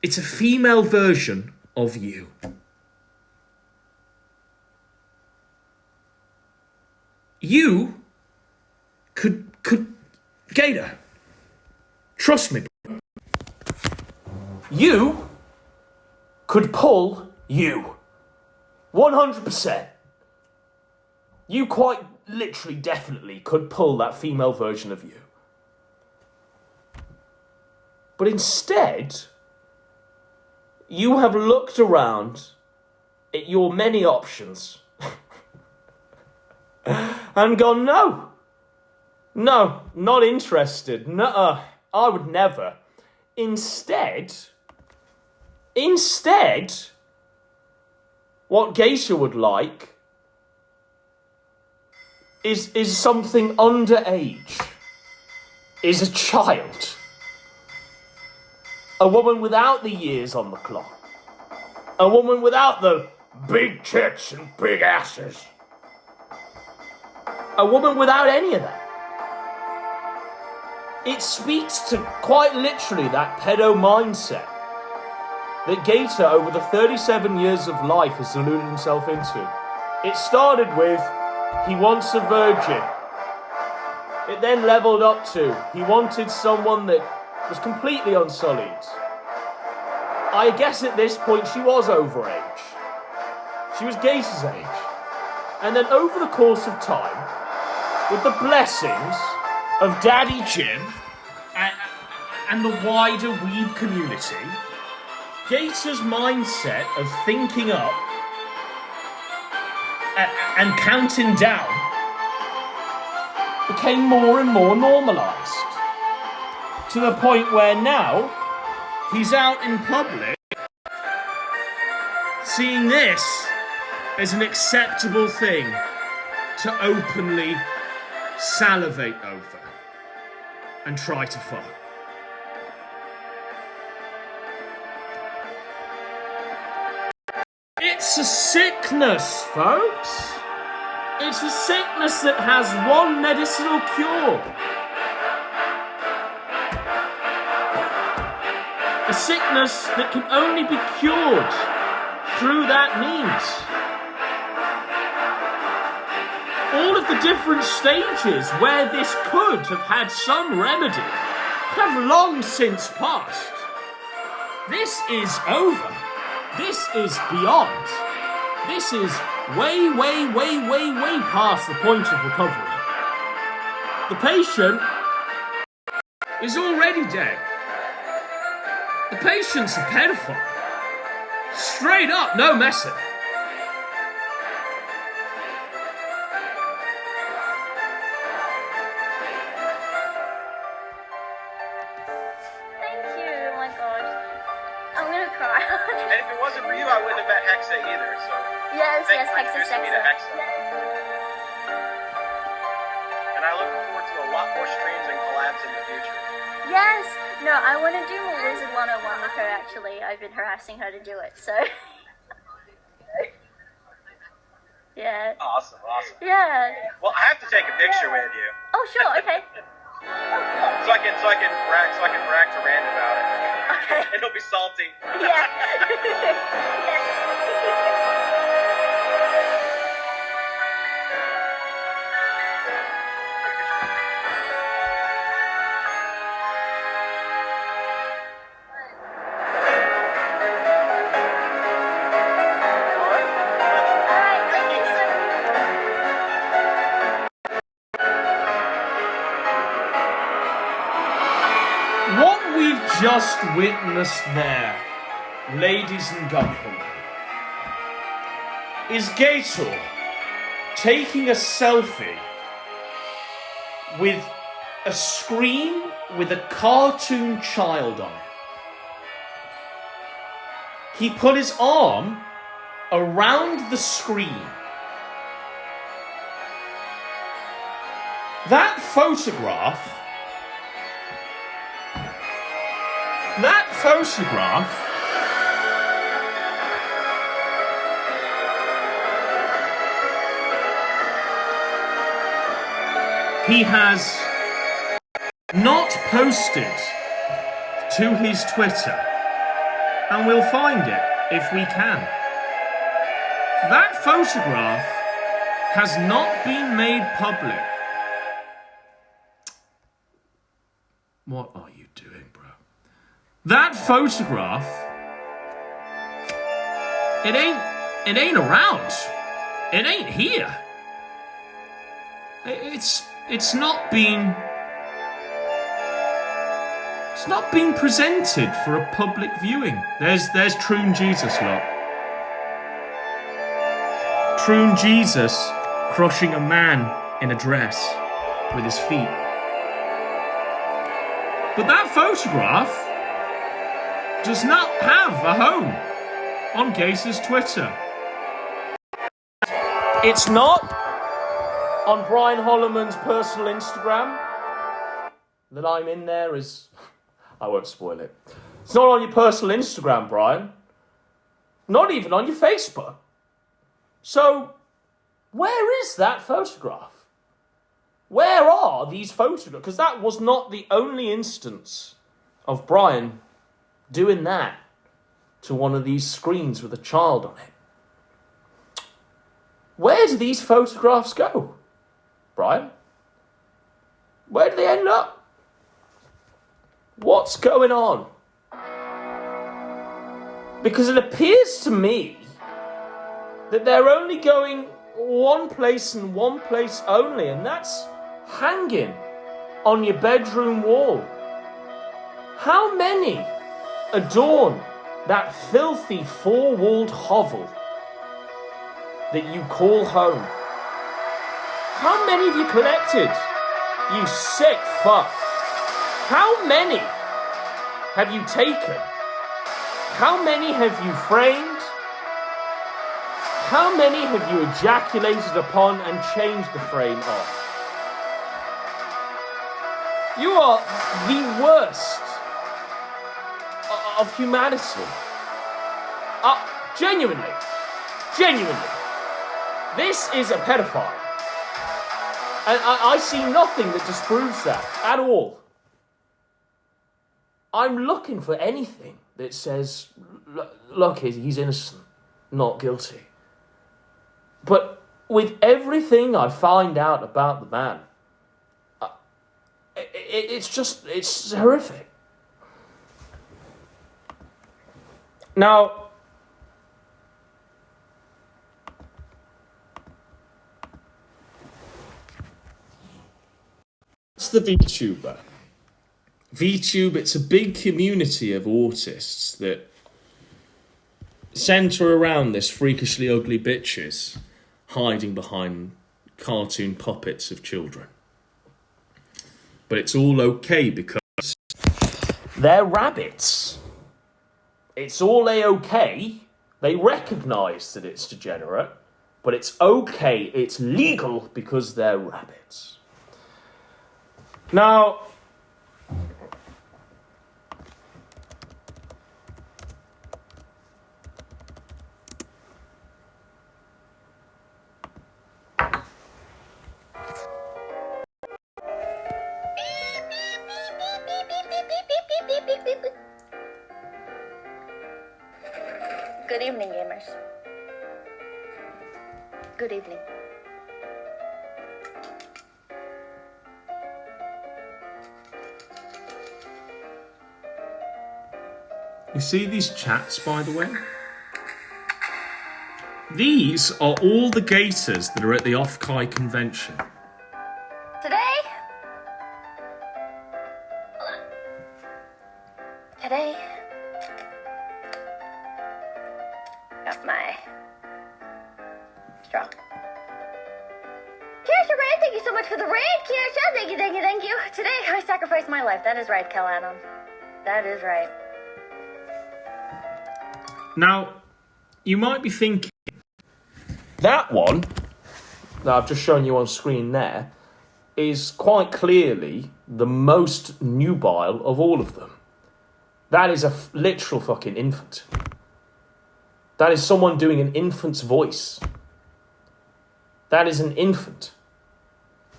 It's a female version of you. You could Gator, trust me, you could pull you. 100%. You quite literally, definitely could pull that female version of you. But instead, you have looked around at your many options and gone, no, not interested. Nuh-uh, I would never. Instead, what Geisha would like is something underage, is a child. A woman without the years on the clock. A woman without the big tits and big asses. A woman without any of that. It speaks to quite literally that pedo mindset that Gator, over the 37 years of life, has deluded himself into. It started with, he wants a virgin. It then leveled up to, he wanted someone that was completely unsullied. I guess at this point she was overage. She was Gator's age. And then over the course of time, with the blessings of Daddy Jim and the wider weeb community, Gator's mindset of thinking up and counting down became more and more normalised. To the point where now, he's out in public seeing this as an acceptable thing to openly salivate over and try to fuck. It's a sickness, folks. It's a sickness that has one medicinal cure. A sickness that can only be cured through that means. All of the different stages where this could have had some remedy have long since passed. This is over. This is beyond. This is way past the point of recovery. The patient is already dead. The patient's a pedophile. Straight up, no messing. Thank you. Oh my god. I'm gonna cry. And if it wasn't for you, I wouldn't have met Hexa either. So Yes, thanks for Hexa introducing me to Sexa. Hexa. And I look forward to a lot more streams and collabs in the future. Yes. No, I want to do more Wizard 101 with her, actually. I've been harassing her to do it, so... yeah. Awesome. Yeah. Well, I have to take a picture with you. Oh, sure, okay. so I can brag to Rand about it. Okay. It'll be salty. Yeah. just witnessed there, ladies and gentlemen, is Gator taking a selfie with a screen with a cartoon child on it. He put his arm around the screen. That photograph he has not posted to his Twitter, and we'll find it if we can. That photograph has not been made public. What are you doing, bro? That photograph, it ain't around. It ain't here. It's not been presented for a public viewing. There's Troon Jesus, lot. Troon Jesus crushing a man in a dress with his feet. But that photograph does not have a home on Gator's Twitter. It's not on Brian Holloman's personal Instagram that I'm in there as... I won't spoil it. It's not on your personal Instagram, Brian. Not even on your Facebook. So, where is that photograph? Where are these photographs? Because that was not the only instance of Brian doing that to one of these screens with a child on it. Where do these photographs go, Brian? Where do they end up? What's going on? Because it appears to me that they're only going one place and one place only, and that's hanging on your bedroom wall. How many adorn that filthy four-walled hovel that you call home? How many have you collected, you sick fuck? How many have you taken? How many have you framed? How many have you ejaculated upon and changed the frame off? You are the worst of humanity. Genuinely. This is a pedophile. And I see nothing that disproves that at all. I'm looking for anything that says, look, he's innocent, not guilty. But with everything I find out about the man, it's horrific. Now, it's the VTuber. VTube, it's a big community of autists that centre around this freakishly ugly bitches hiding behind cartoon puppets of children. But it's all okay because they're rabbits. It's all A-okay. They recognise that it's degenerate, but it's okay, it's legal because they're rabbits. Now, Good evening, gamers. Good evening. you see these chats, by the way? These are all the gators that are at the Off-Kai convention. Today, Straw. Kirsha Ray, thank you so much for the raid, Kirsha. Thank you, thank you, thank you. Today, I sacrificed my life. That is right, Kel Adam. That is right. Now, you might be thinking, that one that I've just shown you on screen there is quite clearly the most nubile of all of them. That is a literal fucking infant. That is someone doing an infant's voice. That is an infant.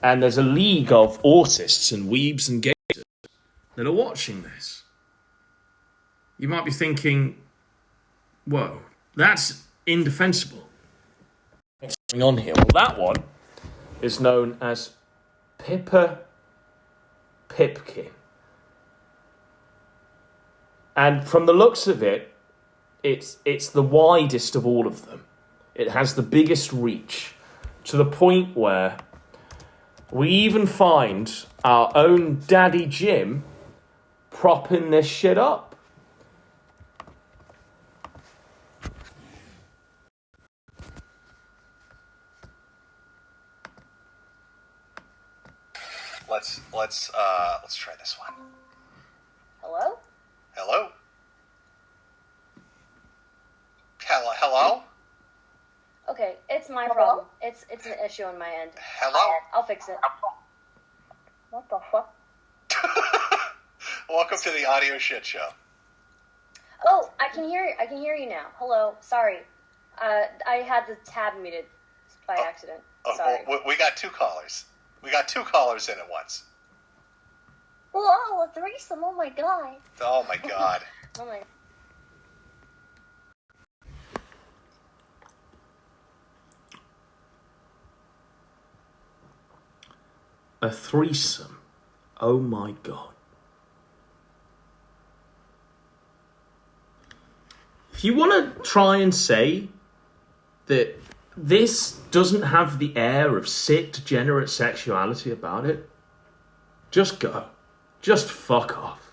And there's a league of autists and weebs and gays that are watching this. You might be thinking, whoa, that's indefensible. What's going on here? Well, that one is known as Pippa Pipkin. And from the looks of it, it's the widest of all of them. It has the biggest reach, to the point where we even find our own Daddy Jim propping this shit up. Let's try this one. Hello? Hello? Hello? Okay, it's my problem. It's an issue on my end. Hello? I'll fix it. What the fuck? Welcome to the audio shit show. Oh, I can hear you now. Hello. Sorry. I had the tab muted by accident. Sorry. We got two callers. We got two callers in at once. Whoa, a threesome. Oh my god. Oh my god. Oh my. A threesome. Oh my god. If you want to try and say that this doesn't have the air of sick, degenerate sexuality about it, just go. Just fuck off.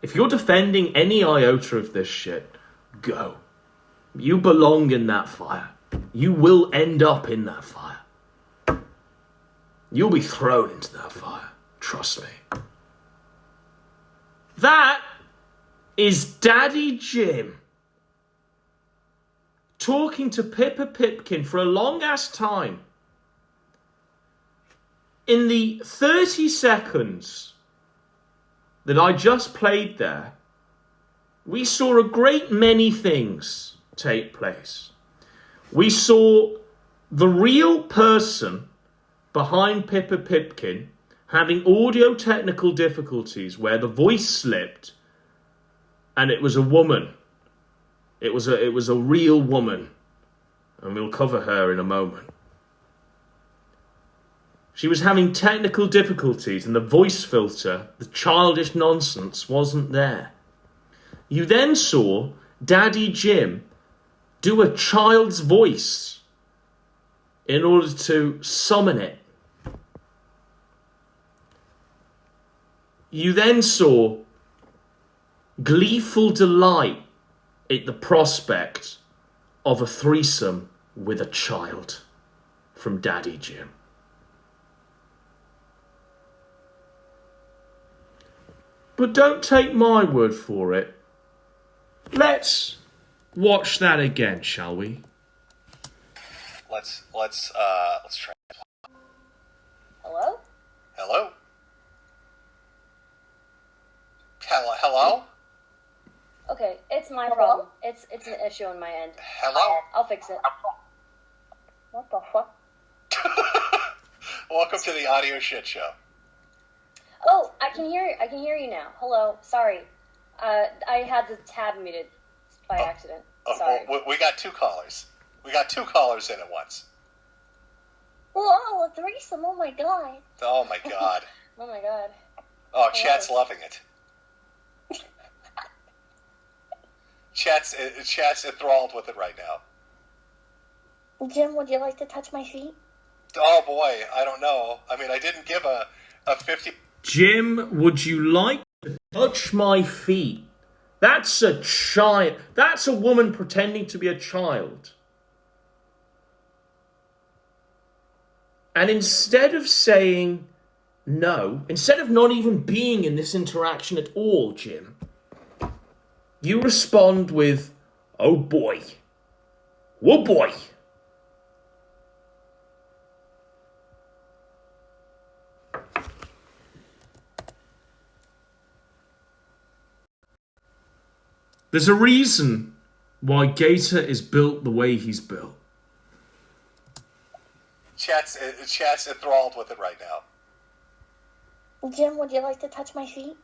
If you're defending any iota of this shit, go. You belong in that fire. You will end up in that fire. You'll be thrown into that fire. Trust me. That is Daddy Jim talking to Pippa Pipkin for a long-ass time. In the 30 seconds that I just played there, we saw a great many things take place. We saw the real person behind Pippa Pipkin having audio technical difficulties where the voice slipped and it was a woman. It was a real woman, and we'll cover her in a moment. She was having technical difficulties and the voice filter, the childish nonsense, wasn't there. You then saw Daddy Jim do a child's voice in order to summon it. You then saw gleeful delight at the prospect of a threesome with a child from Daddy Jim. But don't take my word for it. Let's watch that again, shall we? Let's try. Hello? Hello? Hello? Okay, it's my problem. It's an issue on my end. Hello? I'll fix it. What the fuck? Welcome to the audio shit show. Oh, I can hear you now. Hello. Sorry. I had the tab muted by accident. Sorry. We got two callers. We got two callers in at once. Whoa, a threesome. Oh my god. Oh my god. Oh my god. Oh, chat's loving it. Chat's enthralled with it right now. Jim, would you like to touch my feet? Oh boy, I don't know. I mean, I didn't give a 50... Jim, would you like to touch my feet? That's a child. That's a woman pretending to be a child. And instead of saying no, instead of not even being in this interaction at all, Jim, you respond with, oh boy. Whoa boy. There's a reason why Gator is built the way he's built. Chat's enthralled with it right now. Jim, would you like to touch my feet?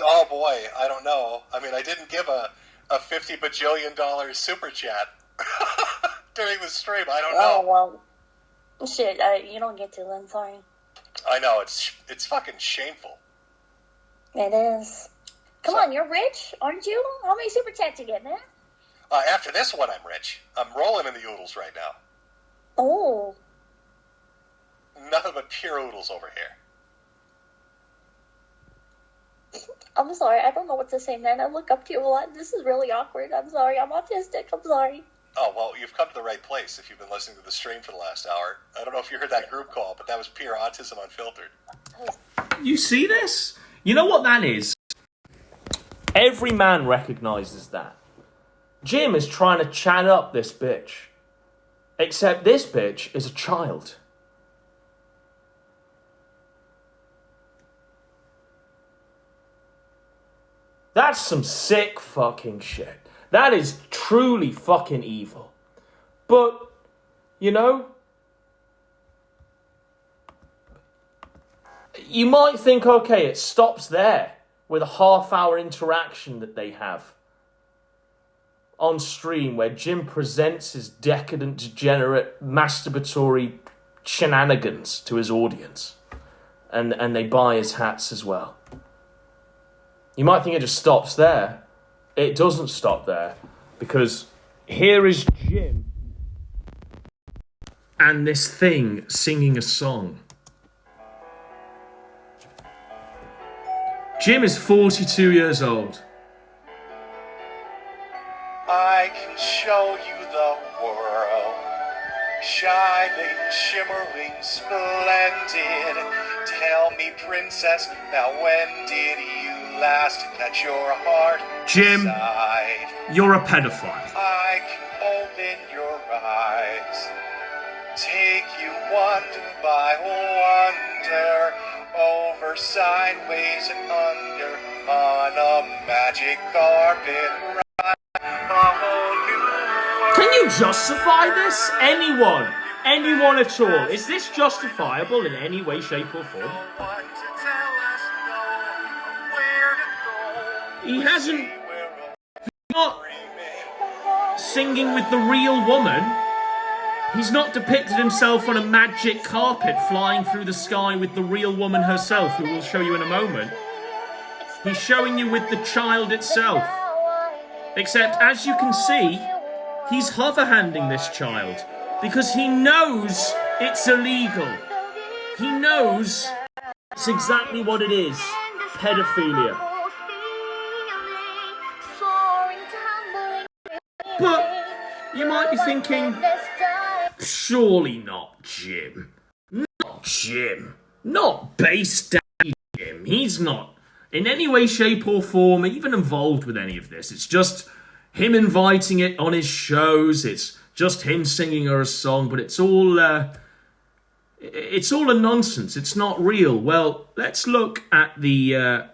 Oh boy, I don't know. I mean, I didn't give a $50 bajillion super chat during the stream. I don't know. Oh, well, shit, you don't get to then, sorry. I know, it's fucking shameful. It is. Come on, you're rich, aren't you? How many super chats you get, man? After this one, I'm rich. I'm rolling in the oodles right now. Oh. Nothing but pure oodles over here. I'm sorry, I don't know what to say, man. I look up to you a lot. This is really awkward. I'm sorry, I'm autistic. I'm sorry. Oh, well, you've come to the right place if you've been listening to the stream for the last hour. I don't know if you heard that group call, but that was pure autism unfiltered. You see this? You know what that is? Every man recognizes that. Jim is trying to chat up this bitch. Except this bitch is a child. That's some sick fucking shit. That is truly fucking evil. But, you know, you might think, okay, it stops there with a half-hour interaction that they have on stream where Jim presents his decadent, degenerate, masturbatory shenanigans to his audience. And they buy his hats as well. You might think it just stops there. It doesn't stop there. Because here is Jim and this thing singing a song. Jim is 42 years old. I can show you the world, shining, shimmering, splendid. Tell me, princess, now when did you last let your heart Jim, decide? you're a pedophile. I can open your eyes, take you wonder by wonder, over, sideways, and under, on a magic carpet ride. Can you justify this? Anyone at all? Is this justifiable in any way, shape, or form? He hasn't... He's not singing with the real woman. He's not depicted himself on a magic carpet flying through the sky with the real woman herself, who we'll show you in a moment. He's showing you with the child itself. Except, as you can see, he's hover-handing this child because he knows it's illegal. He knows it's exactly what it is. Pedophilia. But you might be thinking, surely not Jim. Not Jim. Not base daddy Jim. He's not in any way, shape or form even involved with any of this. It's just him inviting it on his shows. It's just him singing her a song, but it's all a nonsense. It's not real. Well, let's look at the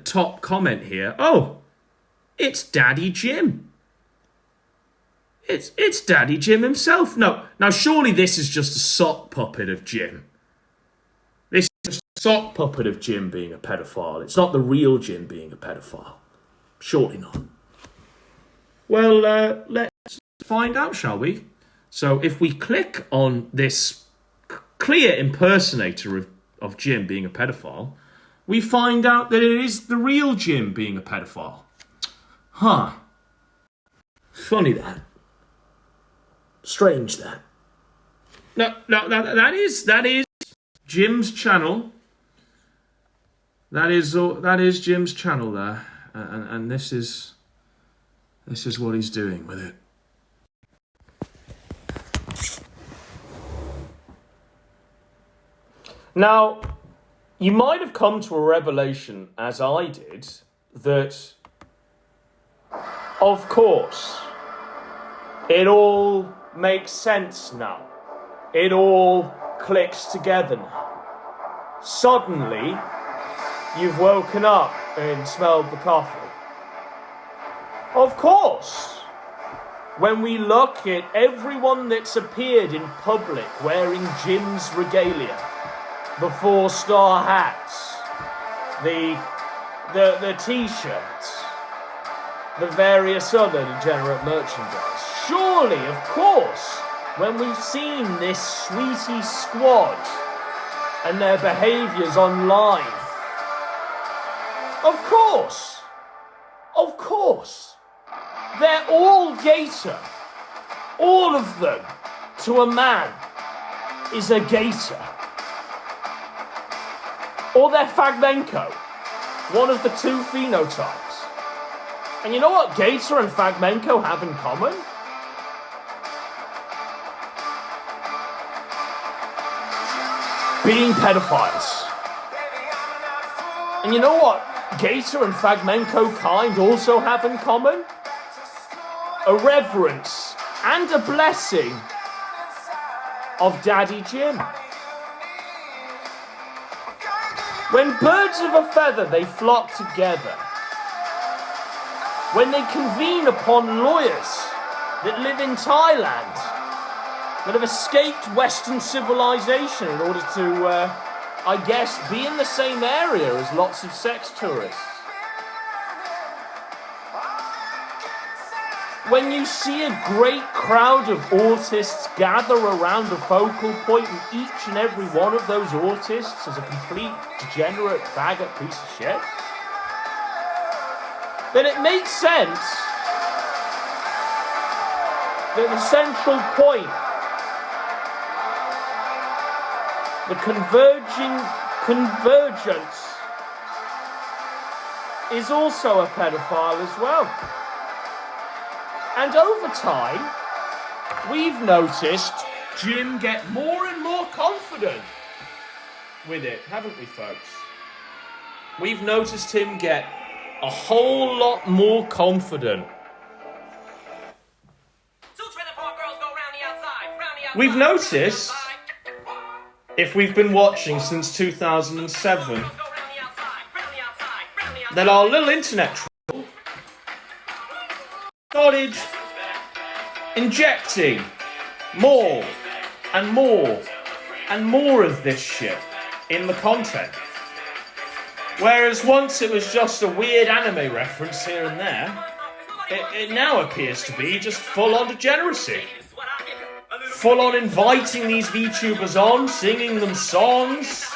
top comment here. Oh, it's Daddy Jim. It's Daddy Jim himself. No, now surely this is just a sock puppet of Jim. This is just a sock puppet of Jim being a pedophile. It's not the real Jim being a pedophile. Surely not. Well, let's find out, shall we? So if we click on this clear impersonator of Jim being a pedophile, we find out that it is the real Jim being a pedophile. Huh. Funny that. Strange that. No, that is Jim's channel. That is Jim's channel there, and this is what he's doing with it. Now, you might have come to a revelation, as I did, that, of course, it all makes sense now. It all clicks together now. Suddenly, you've woken up and smelled the coffee. Of course, when we look at everyone that's appeared in public wearing Jim's regalia, the 4-star hats, the t-shirts, the various other degenerate merchandise. Surely, of course, when we've seen this sweetie squad and their behaviours online, of course, they're all gator. All of them, to a man, is a gator. Or they're Fragmenko, one of the two phenotypes. And you know what Gator and Fragmenko have in common? Being pedophiles. And you know what Gator and Fragmenko kind also have in common? A reverence and a blessing of Daddy Jim. When birds of a feather they flock together, when they convene upon lawyers that live in Thailand, that have escaped Western civilization in order to, I guess, be in the same area as lots of sex tourists. When you see a great crowd of autists gather around a focal point and each and every one of those autists is a complete degenerate faggot piece of shit, then it makes sense that the central point, the convergence, is also a pedophile as well. And over time, we've noticed Jim get more and more confident with it, haven't we, folks? We've noticed him get a whole lot more confident. We've noticed, if we've been watching since 2007, that our little internet troll started injecting more and more and more of this shit in the content. Whereas once it was just a weird anime reference here and there, it now appears to be just full-on degeneracy. Full-on inviting these VTubers on, singing them songs,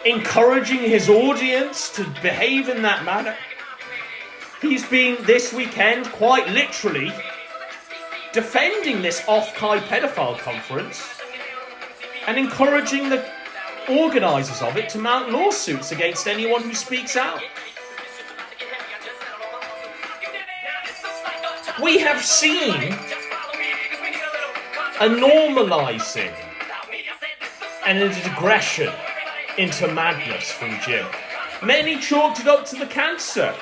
encouraging his audience to behave in that manner. He's been, this weekend, quite literally, defending this off-Kai pedophile conference and encouraging the organisers of it to mount lawsuits against anyone who speaks out. We have seen a normalising and a digression into madness from Jim. Many chalked it up to the cancer.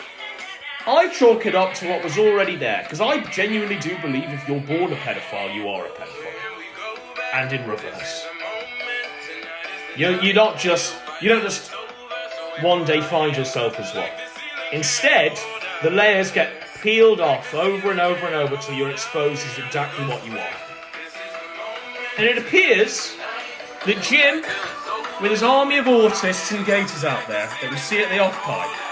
I chalk it up to what was already there, because I genuinely do believe if you're born a pedophile, you are a pedophile. And in reverse. You don't just one day find yourself as one. Instead, the layers get peeled off over and over and over till you're exposed as exactly what you are. And it appears that Jim, with his army of autists and gators out there that we see at the off-pipe,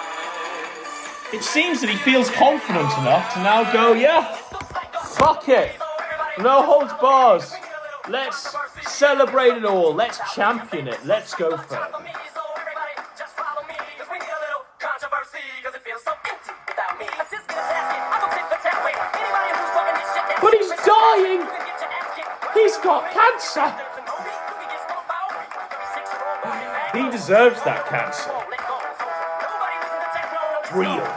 it seems that he feels confident enough to now go, yeah, fuck it, no holds bars, let's celebrate it all, let's champion it, let's go further. But he's dying! He's got cancer! He deserves that cancer. Real.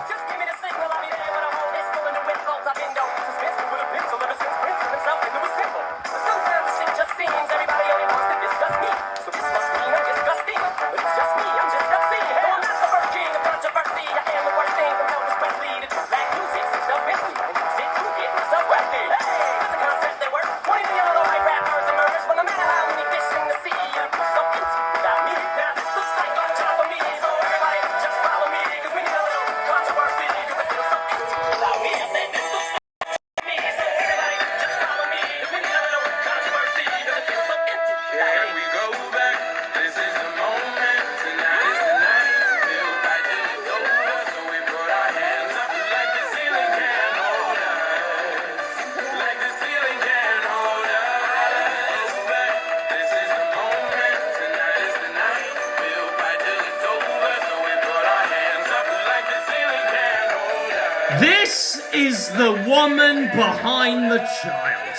the woman behind the child.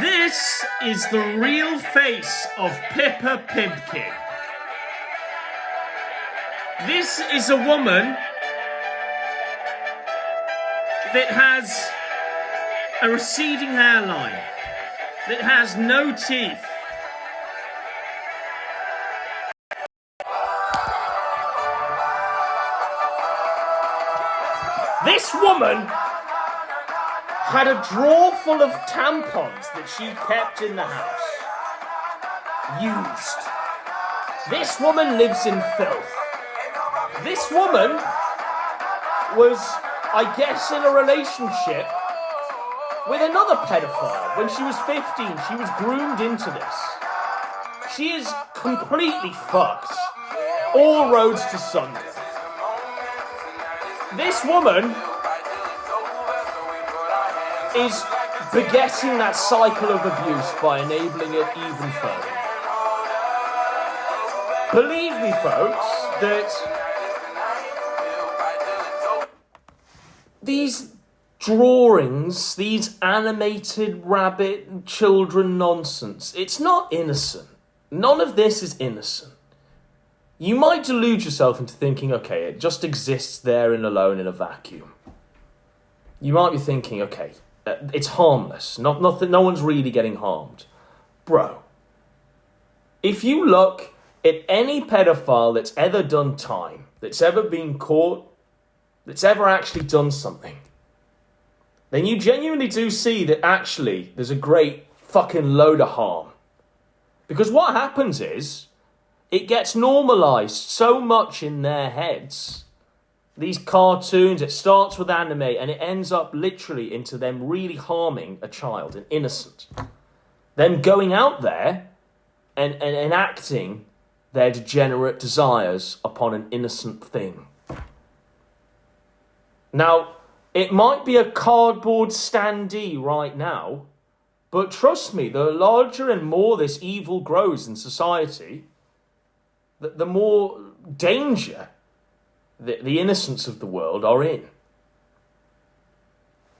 This is the real face of Pippa Pipkin. This is a woman that has a receding hairline, that has no teeth. This woman had a drawer full of tampons that she kept in the house. Used. This woman lives in filth. This woman was, I guess, in a relationship with another pedophile. When she was 15, she was groomed into this. She is completely fucked. All roads to Sunday. This woman is begetting that cycle of abuse by enabling it even further. Believe me, folks, that these drawings, these animated rabbit children nonsense, it's not innocent. None of this is innocent. You might delude yourself into thinking, okay, it just exists there and alone in a vacuum. You might be thinking, okay, it's harmless. Nothing, no one's really getting harmed. Bro, if you look at any pedophile that's ever done time, that's ever been caught, that's ever actually done something, then you genuinely do see that actually there's a great fucking load of harm. Because what happens is, it gets normalised so much in their heads. These cartoons, it starts with anime and it ends up literally into them really harming a child, an innocent. Them going out there and enacting their degenerate desires upon an innocent thing. Now, it might be a cardboard standee right now, but trust me, the larger and more this evil grows in society, the more danger the innocents of the world are in.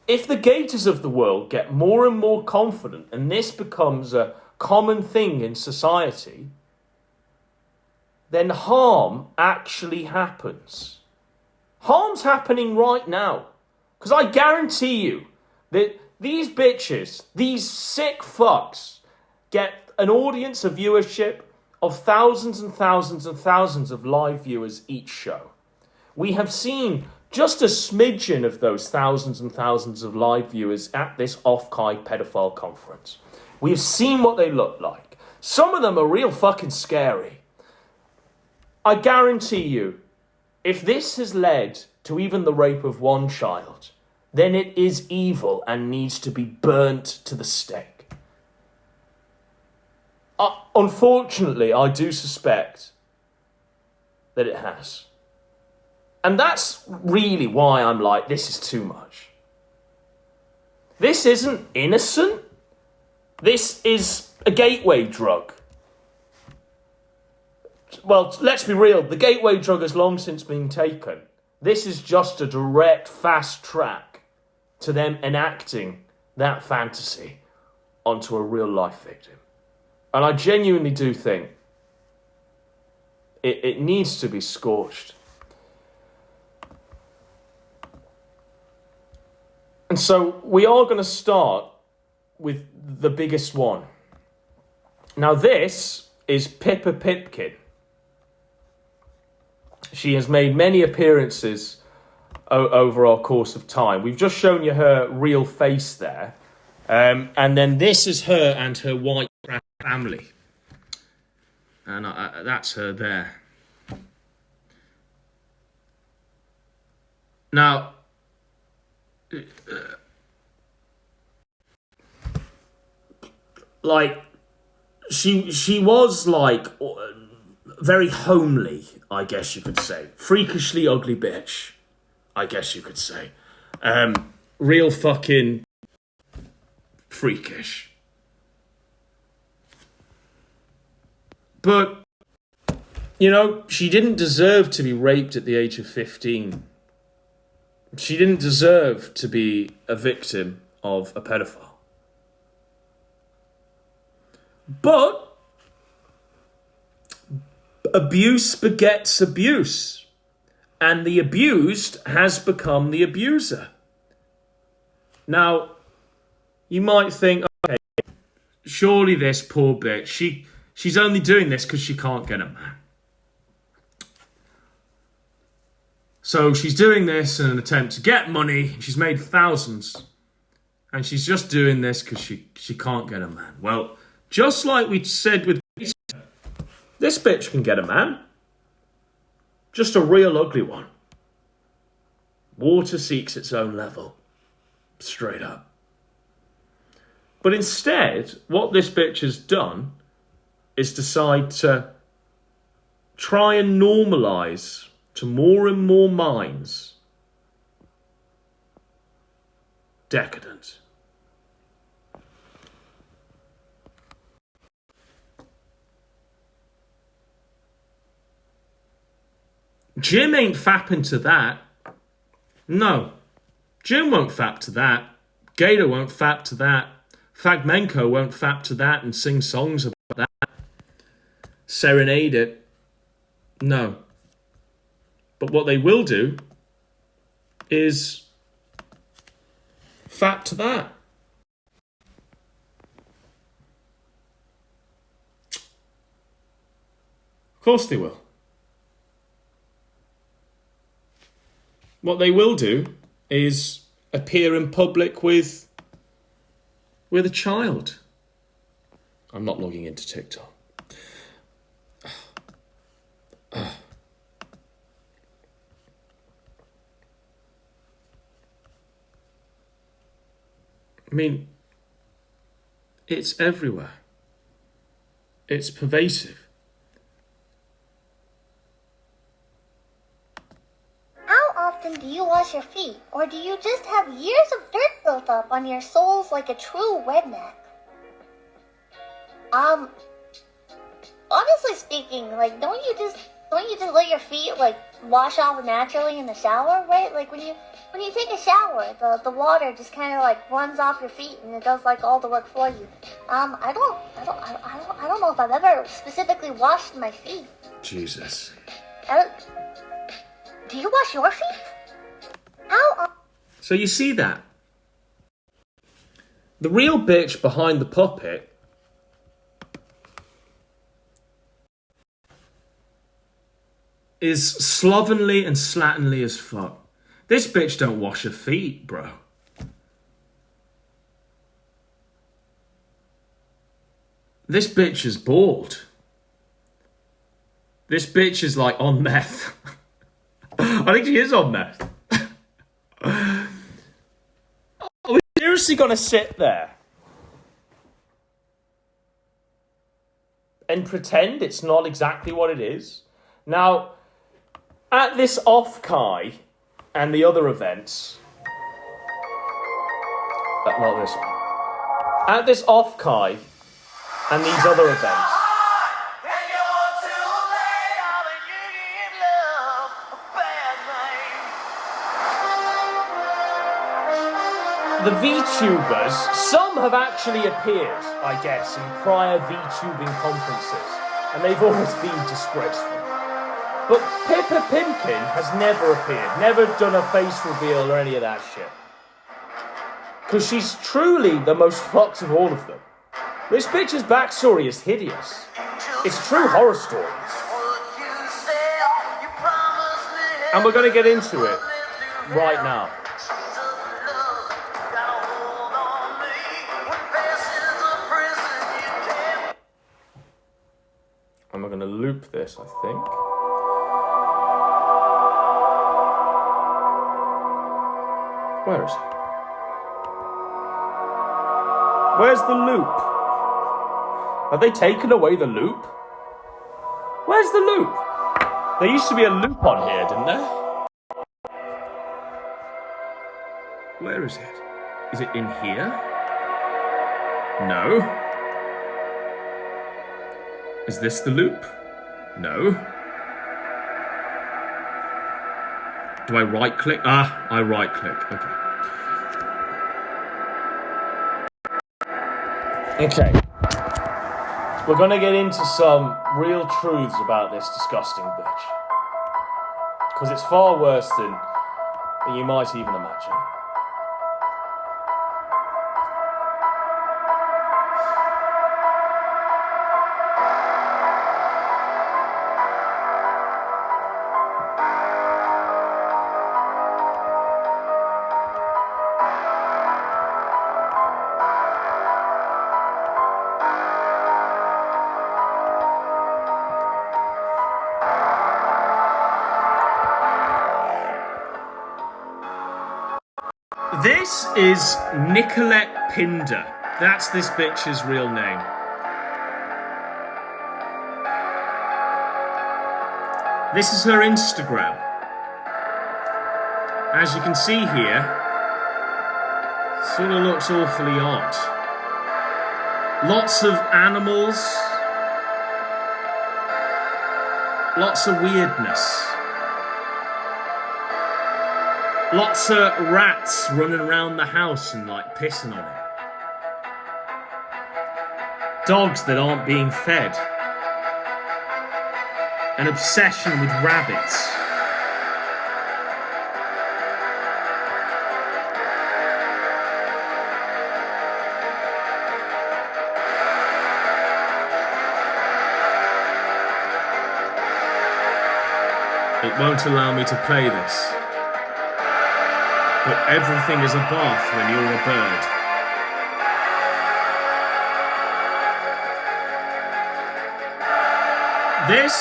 If the gators of the world get more and more confident, and this becomes a common thing in society, then harm actually happens. Harm's happening right now. Because I guarantee you that these bitches, these sick fucks, get an audience, a viewership of thousands and thousands and thousands of live viewers each show. We have seen just a smidgen of those thousands and thousands of live viewers at this off-Kai pedophile conference. We've seen what they look like. Some of them are real fucking scary. I guarantee you, if this has led to even the rape of one child, then it is evil and needs to be burnt to the stake. Unfortunately, I do suspect that it has. And that's really why I'm like, this is too much. This isn't innocent. This is a gateway drug. Well, let's be real. The gateway drug has long since been taken. This is just a direct, fast track to them enacting that fantasy onto a real life victim. And I genuinely do think it needs to be scorched. And so we are going to start with the biggest one. Now this is Pippa Pipkin. She has made many appearances over our course of time. We've just shown you her real face there. And then this is her and her white family. And that's her there. Now, like, she was like very homely, I guess you could say. Freakishly ugly bitch, I guess you could say. Real fucking freakish. But, you know, she didn't deserve to be raped at the age of 15 She didn't deserve to be a victim of a pedophile. But abuse begets abuse. And the abused has become the abuser. Now, you might think, okay, surely this poor bitch, she's only doing this because she can't get a man. So she's doing this in an attempt to get money. She's made thousands. And she's just doing this because she can't get a man. Well, just like we said with this bitch can get a man. Just a real ugly one. Water seeks its own level. Straight up. But instead, what this bitch has done is decide to try and normalise to more and more minds decadent. Jim ain't fapping to that. No. Jim won't fap to that. Gator won't fap to that. Fagmenko won't fap to that and sing songs about that. Serenade it. No. But what they will do is fap to that. Of course they will. What they will do is appear in public with a child. I'm not logging into TikTok. I mean, it's everywhere. It's pervasive. How often do you wash your feet? Or do you just have years of dirt built up on your soles like a true redneck? Honestly speaking, like, don't you just let your feet, like, wash off naturally in the shower, right? Like, when you take a shower, the water just kind of, like, runs off your feet and it does, like, all the work for you. I don't know if I've ever specifically washed my feet. Jesus. Do you wash your feet? How? So you see that? The real bitch behind the puppet is slovenly and slatternly as fuck. This bitch don't wash her feet, bro. This bitch is bald. This bitch is like on meth. I think she is on meth. Are we seriously gonna sit there and pretend it's not exactly what it is? Now, at this off-kai and the other events, not this one. At this off-kai and these other events, the VTubers, some have actually appeared, I guess, in prior VTubing conferences, and they've always been disgraceful. But Pippa Pimkin has never appeared, never done a face reveal or any of that shit. Because she's truly the most fucked of all of them. This bitch's backstory is hideous. It's a true horror story. And we're going to get into it right now. And we're going to loop this, I think. Where is it? Where's the loop? Have they taken away the loop? Where's the loop? There used to be a loop on here, didn't there? Where is it? Is it in here? No. Is this the loop? No. Do I right click? Ah, I right click. Okay. Okay. We're going to get into some real truths about this disgusting bitch. Because it's far worse than you might even imagine. This is Nicolette Pinder. That's this bitch's real name. This is her Instagram. As you can see here, sort of looks awfully odd. Lots of animals. Lots of weirdness. Lots of rats running around the house and like pissing on it. Dogs that aren't being fed. An obsession with rabbits. It won't allow me to play this. But everything is a bath when you're a bird. This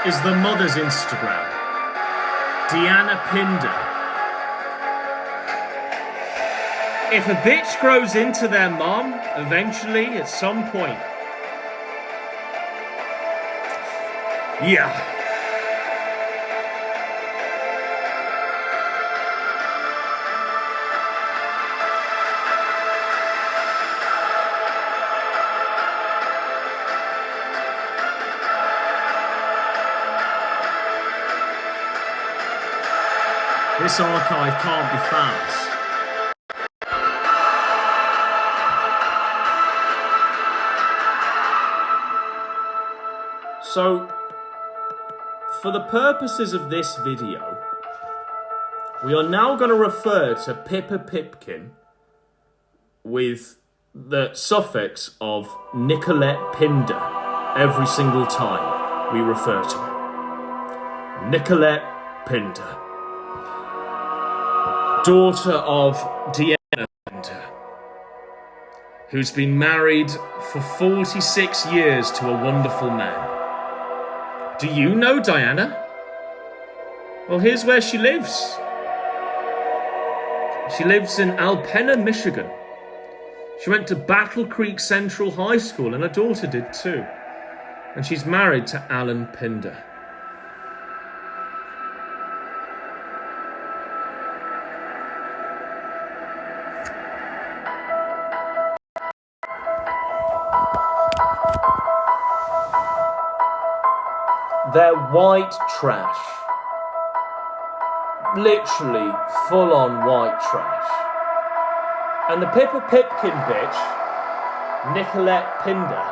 is the mother's Instagram. Deanna Pinder. If a bitch grows into their mom, eventually, at some point. Yeah. This archive can't be found. So, for the purposes of this video, we are now going to refer to Pippa Pipkin with the suffix of Nicolette Pinder every single time we refer to it. Nicolette Pinder. Daughter of Deanna Pinder, who's been married for 46 years to a wonderful man. Do you know Diana? Well, here's where she lives. She lives in Alpena, Michigan. She went to Battle Creek Central High School, and her daughter did too. And she's married to Alan Pinder. They're white trash. Literally full-on white trash. And the Pippa Pipkin bitch, Nicolette Pinder,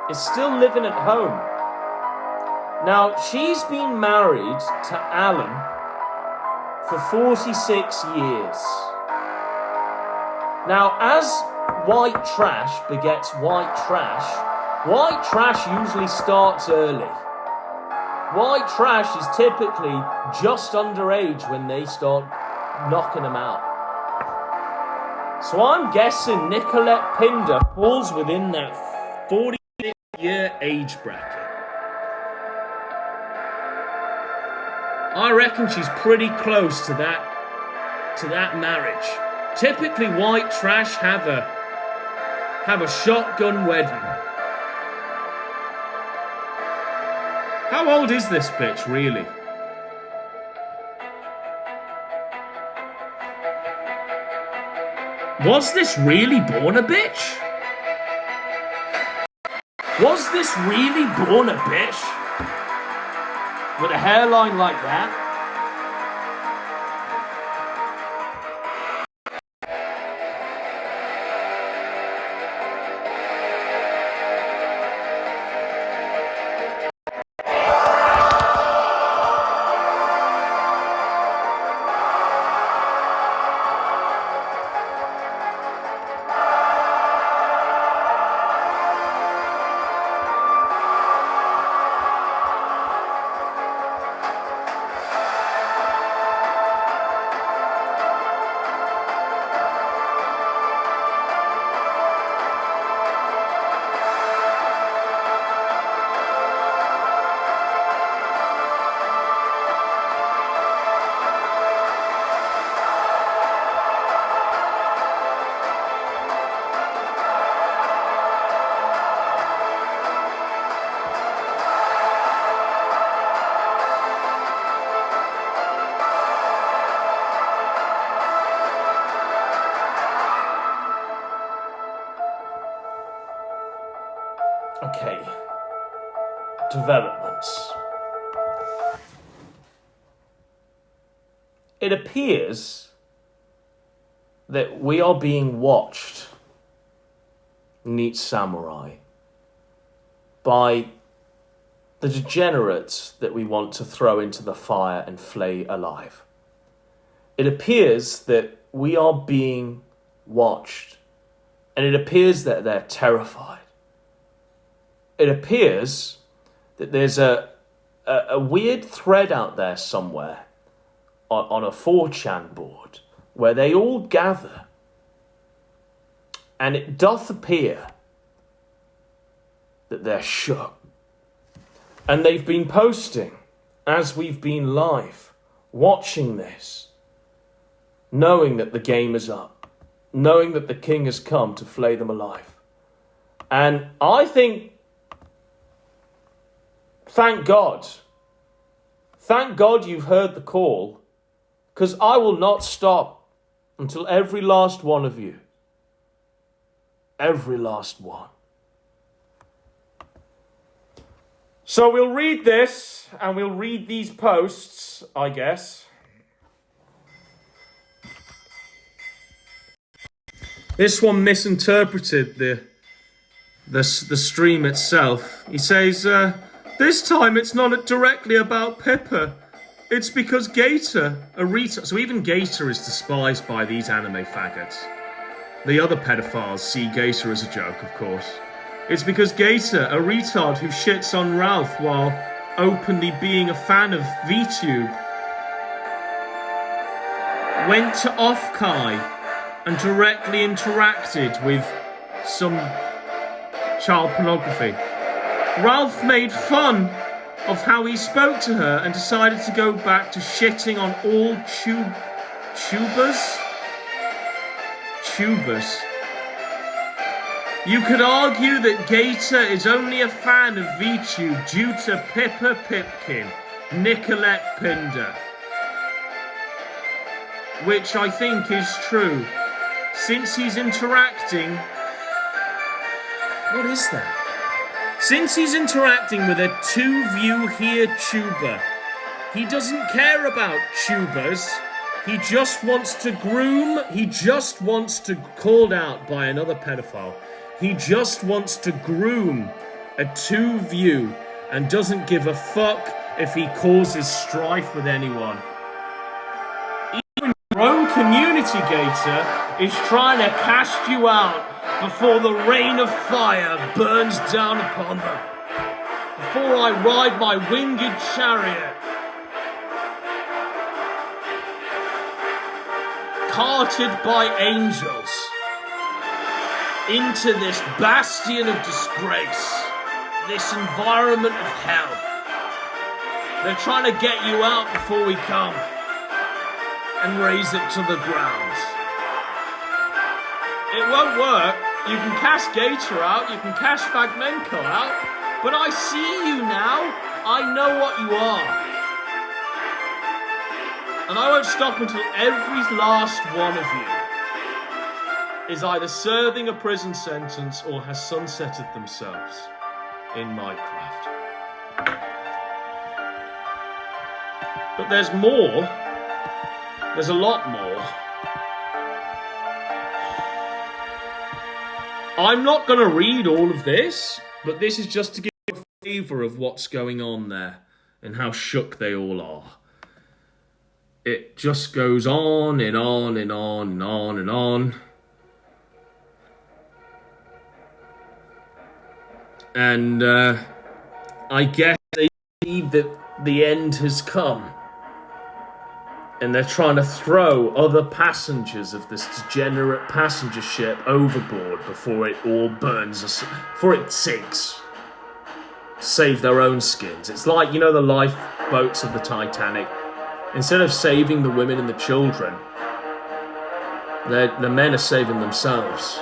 is still living at home. Now, she's been married to Alan for 46 years. Now, as white trash begets white trash usually starts early. White trash is typically just underage when they start knocking them out. So I'm guessing Nicolette Pinder falls within that 46-year age bracket. I reckon she's pretty close to that marriage. Typically white trash have a shotgun wedding. How old is this bitch, really? Was this really born a bitch? Was this really born a bitch? With a hairline like that? Okay. Developments. It appears that we are being watched, neat samurai, by the degenerates that we want to throw into the fire and flay alive. It appears that we are being watched, and it appears that they're terrified. It appears that there's a weird thread out there somewhere on a 4chan board where they all gather, and it doth appear that they're shook. And they've been posting as we've been live, watching this, knowing that the game is up, knowing that the king has come to flay them alive. And I think, thank God you've heard the call, because I will not stop until every last one of you, every last one. So we'll read this, and we'll read these posts, I guess. This one misinterpreted the stream itself. He says, this time it's not directly about Pippa. It's because Gator, a retard... So even Gator is despised by these anime faggots. The other pedophiles see Gator as a joke, of course. It's because Gator, a retard who shits on Ralph while openly being a fan of VTube, went to Off-Kai and directly interacted with some child pornography. Ralph made fun of how he spoke to her and decided to go back to shitting on all tubers. You could argue that Gator is only a fan of VTube due to Pippa Pipkin, Nicolette Pinder. Which I think is true, since he's interacting... What is that? Since he's interacting with a two-view here tuber, he doesn't care about tubers. He just wants to groom, called out by another pedophile. He just wants to groom a two-view and doesn't give a fuck if he causes strife with anyone. Even your own community, Gator, is trying to cast you out before the rain of fire burns down upon them. Before I ride my winged chariot, carted by angels, into this bastion of disgrace, this environment of hell. They're trying to get you out before we come and raise it to the ground. It won't work. You can cast Gator out, you can cast Fragmenko out, but I see you now. I know what you are. And I won't stop until every last one of you is either serving a prison sentence or has sunsetted themselves in Minecraft. But there's more. There's a lot more. I'm not going to read all of this, but this is just to give you a flavour of what's going on there and how shook they all are. It just goes on and on and on and on and on. And I guess they believe that the end has come. And they're trying to throw other passengers of this degenerate passenger ship overboard before it all burns, before it sinks. Save their own skins. It's like, you know, the lifeboats of the Titanic. Instead of saving the women and the children, the men are saving themselves.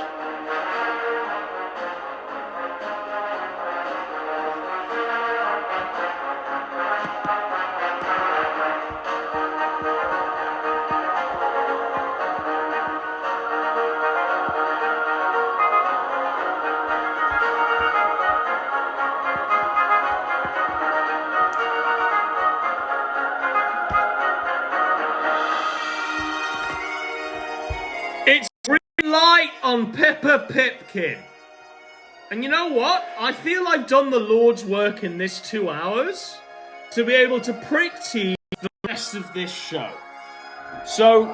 on Pippa Pipkin. And you know what? I feel I've done the Lord's work in this 2 hours to be able to prick tease the rest of this show. So,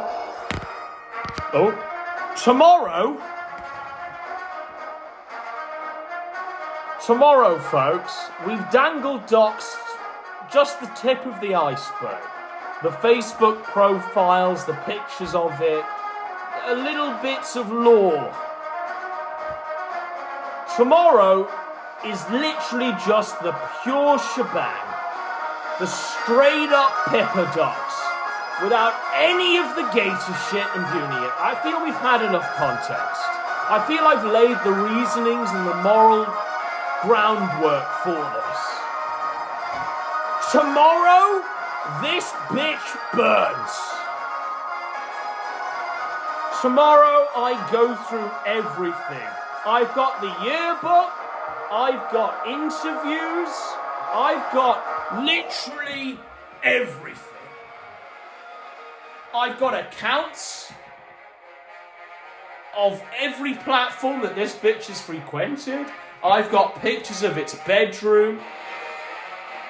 tomorrow, folks, we've dangled docs just the tip of the iceberg. The Facebook profiles, the pictures of it, little bits of lore. Tomorrow is literally just the pure shebang. The straight up Pippa docs. Without any of the gator shit and Buny. I feel we've had enough context. I feel I've laid the reasonings and the moral groundwork for this. Tomorrow, this bitch burns. Tomorrow, I go through everything. I've got the yearbook, I've got interviews, I've got literally everything. I've got accounts of every platform that this bitch has frequented. I've got pictures of its bedroom.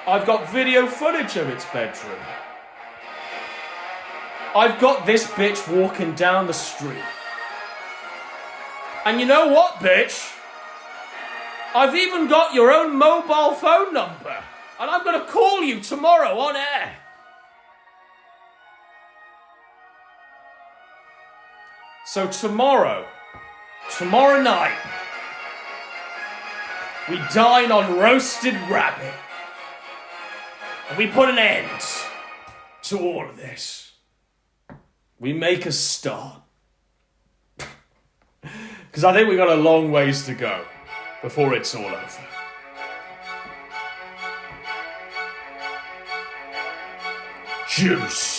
I've got video footage of its bedroom. I've got this bitch walking down the street. And you know what, bitch? I've even got your own mobile phone number. And I'm going to call you tomorrow on air. So tomorrow night, we dine on roasted rabbit. And we put an end to all of this. We make a start. Because I think we've got a long ways to go before it's all over. Juice.